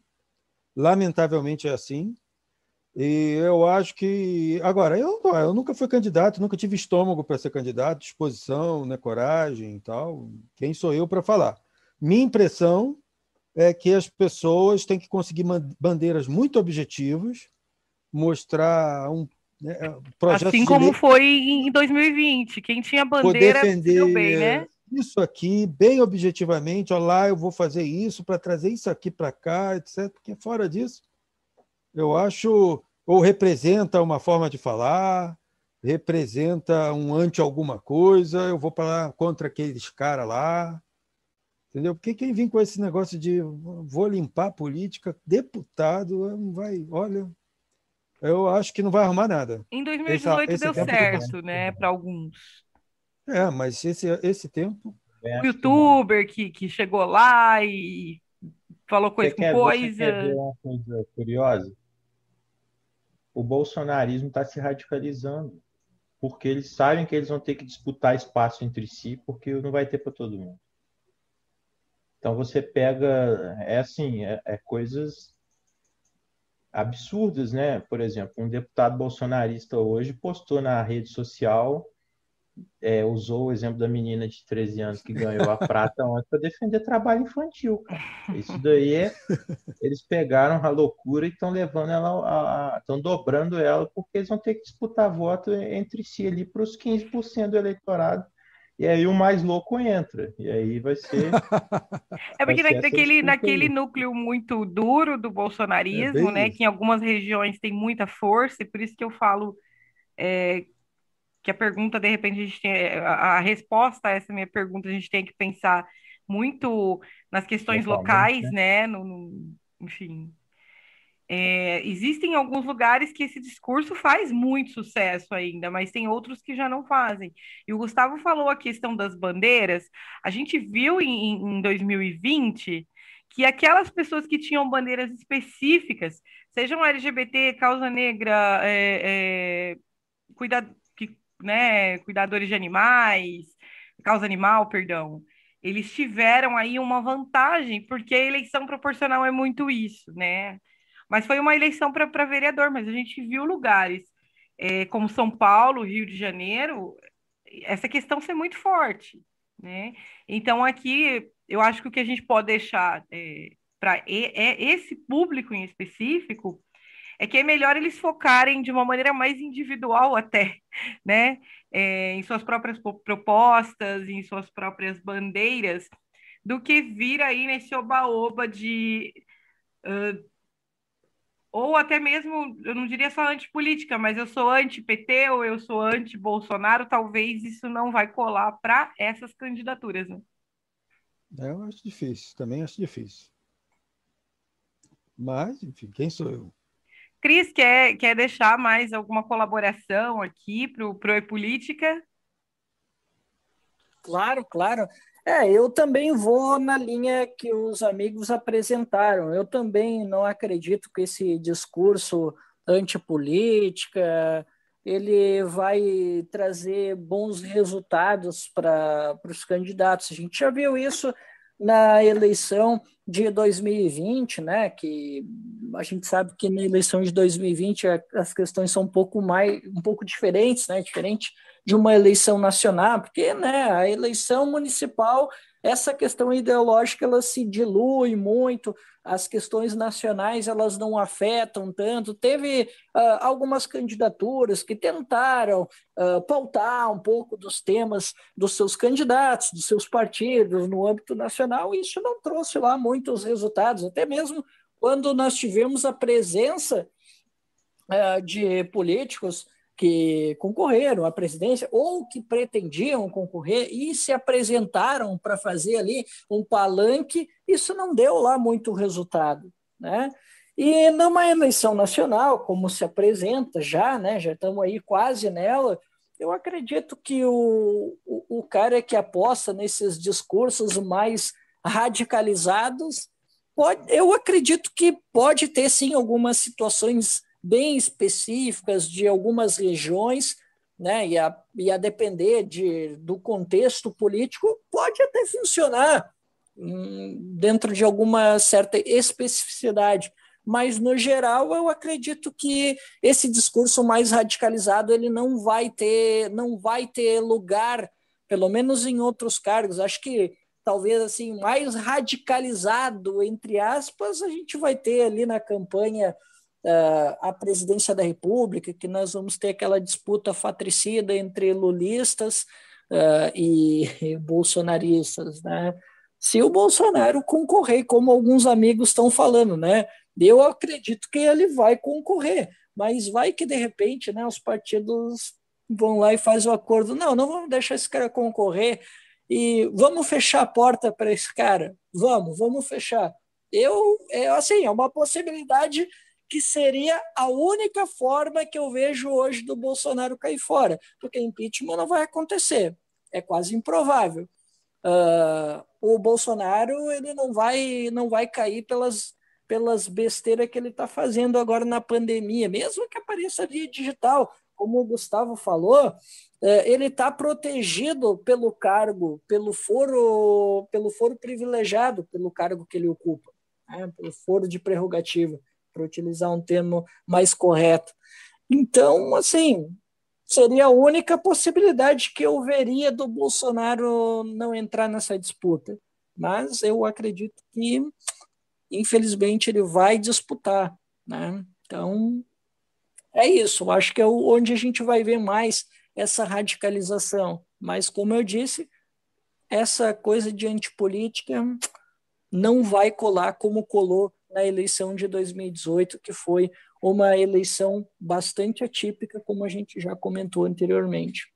Lamentavelmente é assim. E eu acho que. Agora, eu nunca fui candidato, nunca tive estômago para ser candidato, disposição, né, coragem e tal. Quem sou eu para falar? Minha impressão é que as pessoas têm que conseguir bandeiras muito objetivas, mostrar projetos assim como foi em 2020. Quem tinha bandeira poder defender, se deu bem, né? Isso aqui bem objetivamente. Olha lá, eu vou fazer isso para trazer isso aqui para cá, etc. Porque fora disso, eu acho, ou representa uma forma de falar, representa um anti-alguma coisa, eu vou falar contra aqueles caras lá, entendeu? Porque quem vem com esse negócio de vou limpar a política, deputado, não vai, olha, eu acho que não vai arrumar nada. Em 2018 deu certo, né, para alguns. Mas esse tempo... O youtuber que chegou lá e falou coisa com coisa. Você quer ver uma coisa curiosa? O bolsonarismo está se radicalizando, porque eles sabem que eles vão ter que disputar espaço entre si, porque não vai ter para todo mundo. Então você pega, coisas absurdas, né? Por exemplo, um deputado bolsonarista hoje postou na rede social, usou o exemplo da menina de 13 anos que ganhou a prata ontem para defender trabalho infantil, cara. Isso daí eles pegaram a loucura e estão levando ela, estão dobrando ela, porque eles vão ter que disputar voto entre si ali para os 15% do eleitorado. E aí o mais louco entra. E aí vai ser. Porque naquele núcleo muito duro do bolsonarismo, né? Que em algumas regiões tem muita força, e por isso que eu falo que a pergunta, de repente, a resposta a essa minha pergunta, a gente tem que pensar muito nas questões locais, né? Enfim. Existem alguns lugares que esse discurso faz muito sucesso ainda, mas tem outros que já não fazem. E o Gustavo falou a questão das bandeiras. A gente viu em 2020 que aquelas pessoas que tinham bandeiras específicas sejam LGBT, causa negra, cuida, né, cuidadores de animais, causa animal, perdão, eles tiveram aí uma vantagem, porque a eleição proporcional é muito isso, né? Mas foi uma eleição para vereador, mas a gente viu lugares como São Paulo, Rio de Janeiro, essa questão ser muito forte, né? Então aqui eu acho que o que a gente pode deixar para esse público em específico é que é melhor eles focarem de uma maneira mais individual até, né? Em suas próprias propostas, em suas próprias bandeiras, do que vir aí nesse oba-oba de ou até mesmo, eu não diria só antipolítica, mas eu sou anti-PT ou eu sou anti-Bolsonaro, talvez isso não vai colar para essas candidaturas, né? Eu acho difícil, também acho difícil. Mas, enfim, quem sou eu? Cris, quer deixar mais alguma colaboração aqui para o E-Política? Claro, claro. Eu também vou na linha que os amigos apresentaram. Eu também não acredito que esse discurso antipolítica ele vai trazer bons resultados para os candidatos. A gente já viu isso na eleição de 2020, né? Que a gente sabe que na eleição de 2020 as questões são um pouco diferentes, né? Diferente de uma eleição nacional, porque, né, a eleição municipal, essa questão ideológica ela se dilui muito, as questões nacionais elas não afetam tanto. Teve algumas candidaturas que tentaram pautar um pouco dos temas dos seus candidatos, dos seus partidos no âmbito nacional, e isso não trouxe lá muitos resultados, até mesmo quando nós tivemos a presença de políticos que concorreram à presidência ou que pretendiam concorrer e se apresentaram para fazer ali um palanque, isso não deu lá muito resultado, né? E numa eleição nacional, como se apresenta já, né? Já estamos aí quase nela. Eu acredito que o cara que aposta nesses discursos mais radicalizados, eu acredito que pode ter sim algumas situações bem específicas de algumas regiões, né, e a depender do contexto político, pode até funcionar dentro de alguma certa especificidade. Mas, no geral, eu acredito que esse discurso mais radicalizado ele não vai ter lugar, pelo menos em outros cargos. Acho que talvez assim mais radicalizado, entre aspas, a gente vai ter ali na campanha a presidência da República, que nós vamos ter aquela disputa fratricida entre lulistas e bolsonaristas, né? Se o Bolsonaro concorrer, como alguns amigos estão falando, né? Eu acredito que ele vai concorrer, mas vai que de repente, né, os partidos vão lá e fazem o acordo. Não vamos deixar esse cara concorrer e vamos fechar a porta para esse cara. Vamos fechar. Assim, é uma possibilidade que seria a única forma que eu vejo hoje do Bolsonaro cair fora, porque impeachment não vai acontecer, é quase improvável. O Bolsonaro ele não vai cair pelas besteiras que ele está fazendo agora na pandemia, mesmo que apareça via digital, como o Gustavo falou, ele está protegido pelo cargo, pelo foro privilegiado, pelo cargo que ele ocupa, né, pelo foro de prerrogativa, para utilizar um termo mais correto. Então, assim, seria a única possibilidade que eu veria do Bolsonaro não entrar nessa disputa. Mas eu acredito que, infelizmente, ele vai disputar, né? Então, é isso. Eu acho que é onde a gente vai ver mais essa radicalização. Mas, como eu disse, essa coisa de antipolítica não vai colar como colou na eleição de 2018, que foi uma eleição bastante atípica, como a gente já comentou anteriormente.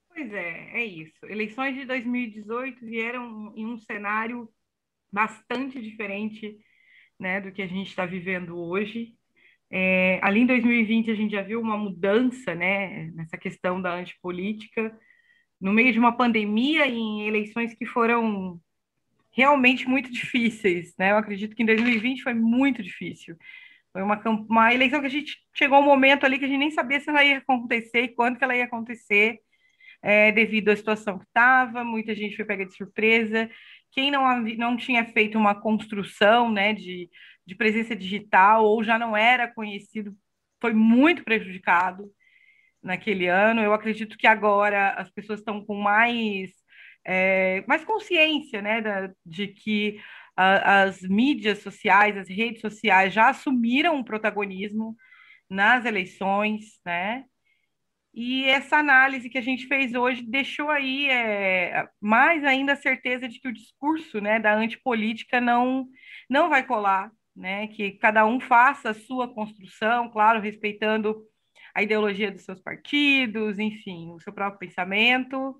Pois é isso. Eleições de 2018 vieram em um cenário bastante diferente, né, do que a gente está vivendo hoje. Ali em 2020 a gente já viu uma mudança, né, nessa questão da antipolítica, no meio de uma pandemia e em eleições que foram realmente muito difíceis, né? Eu acredito que em 2020 foi muito difícil. Foi uma eleição que a gente chegou um momento ali que a gente nem sabia se ela ia acontecer e quando que ela ia acontecer, devido à situação que estava, muita gente foi pega de surpresa. Quem não tinha feito uma construção, né, de presença digital ou já não era conhecido, foi muito prejudicado naquele ano. Eu acredito que agora as pessoas estão com mais consciência, né, de que as mídias sociais, as redes sociais já assumiram um protagonismo nas eleições, né? E essa análise que a gente fez hoje deixou aí mais ainda a certeza de que o discurso, né, da antipolítica não vai colar, né? Que cada um faça a sua construção, claro, respeitando a ideologia dos seus partidos, enfim, o seu próprio pensamento.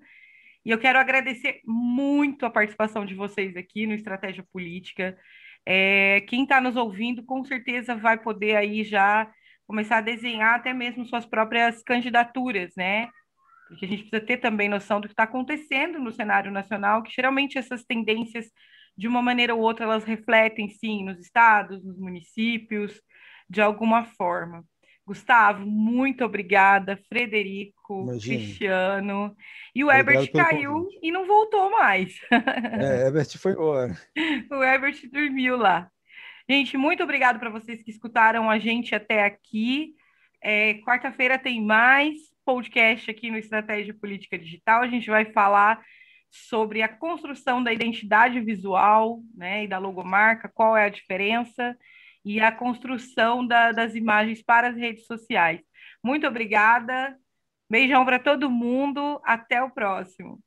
E eu quero agradecer muito a participação de vocês aqui no Estratégia Política. Quem está nos ouvindo, com certeza vai poder aí já começar a desenhar até mesmo suas próprias candidaturas, né? Porque a gente precisa ter também noção do que está acontecendo no cenário nacional, que geralmente essas tendências, de uma maneira ou outra, elas refletem, sim, nos estados, nos municípios, de alguma forma. Gustavo, muito obrigada. Frederico, Imagina. Cristiano. E o Obrigado Herbert pelo caiu convite. e não voltou mais. Herbert foi embora. O Herbert dormiu lá. Gente, muito obrigado para vocês que escutaram a gente até aqui. Quarta-feira tem mais podcast aqui no Estratégia Política Digital. A gente vai falar sobre a construção da identidade visual, né, e da logomarca, qual é a diferença, e a construção das imagens para as redes sociais. Muito obrigada. Beijão para todo mundo. Até o próximo.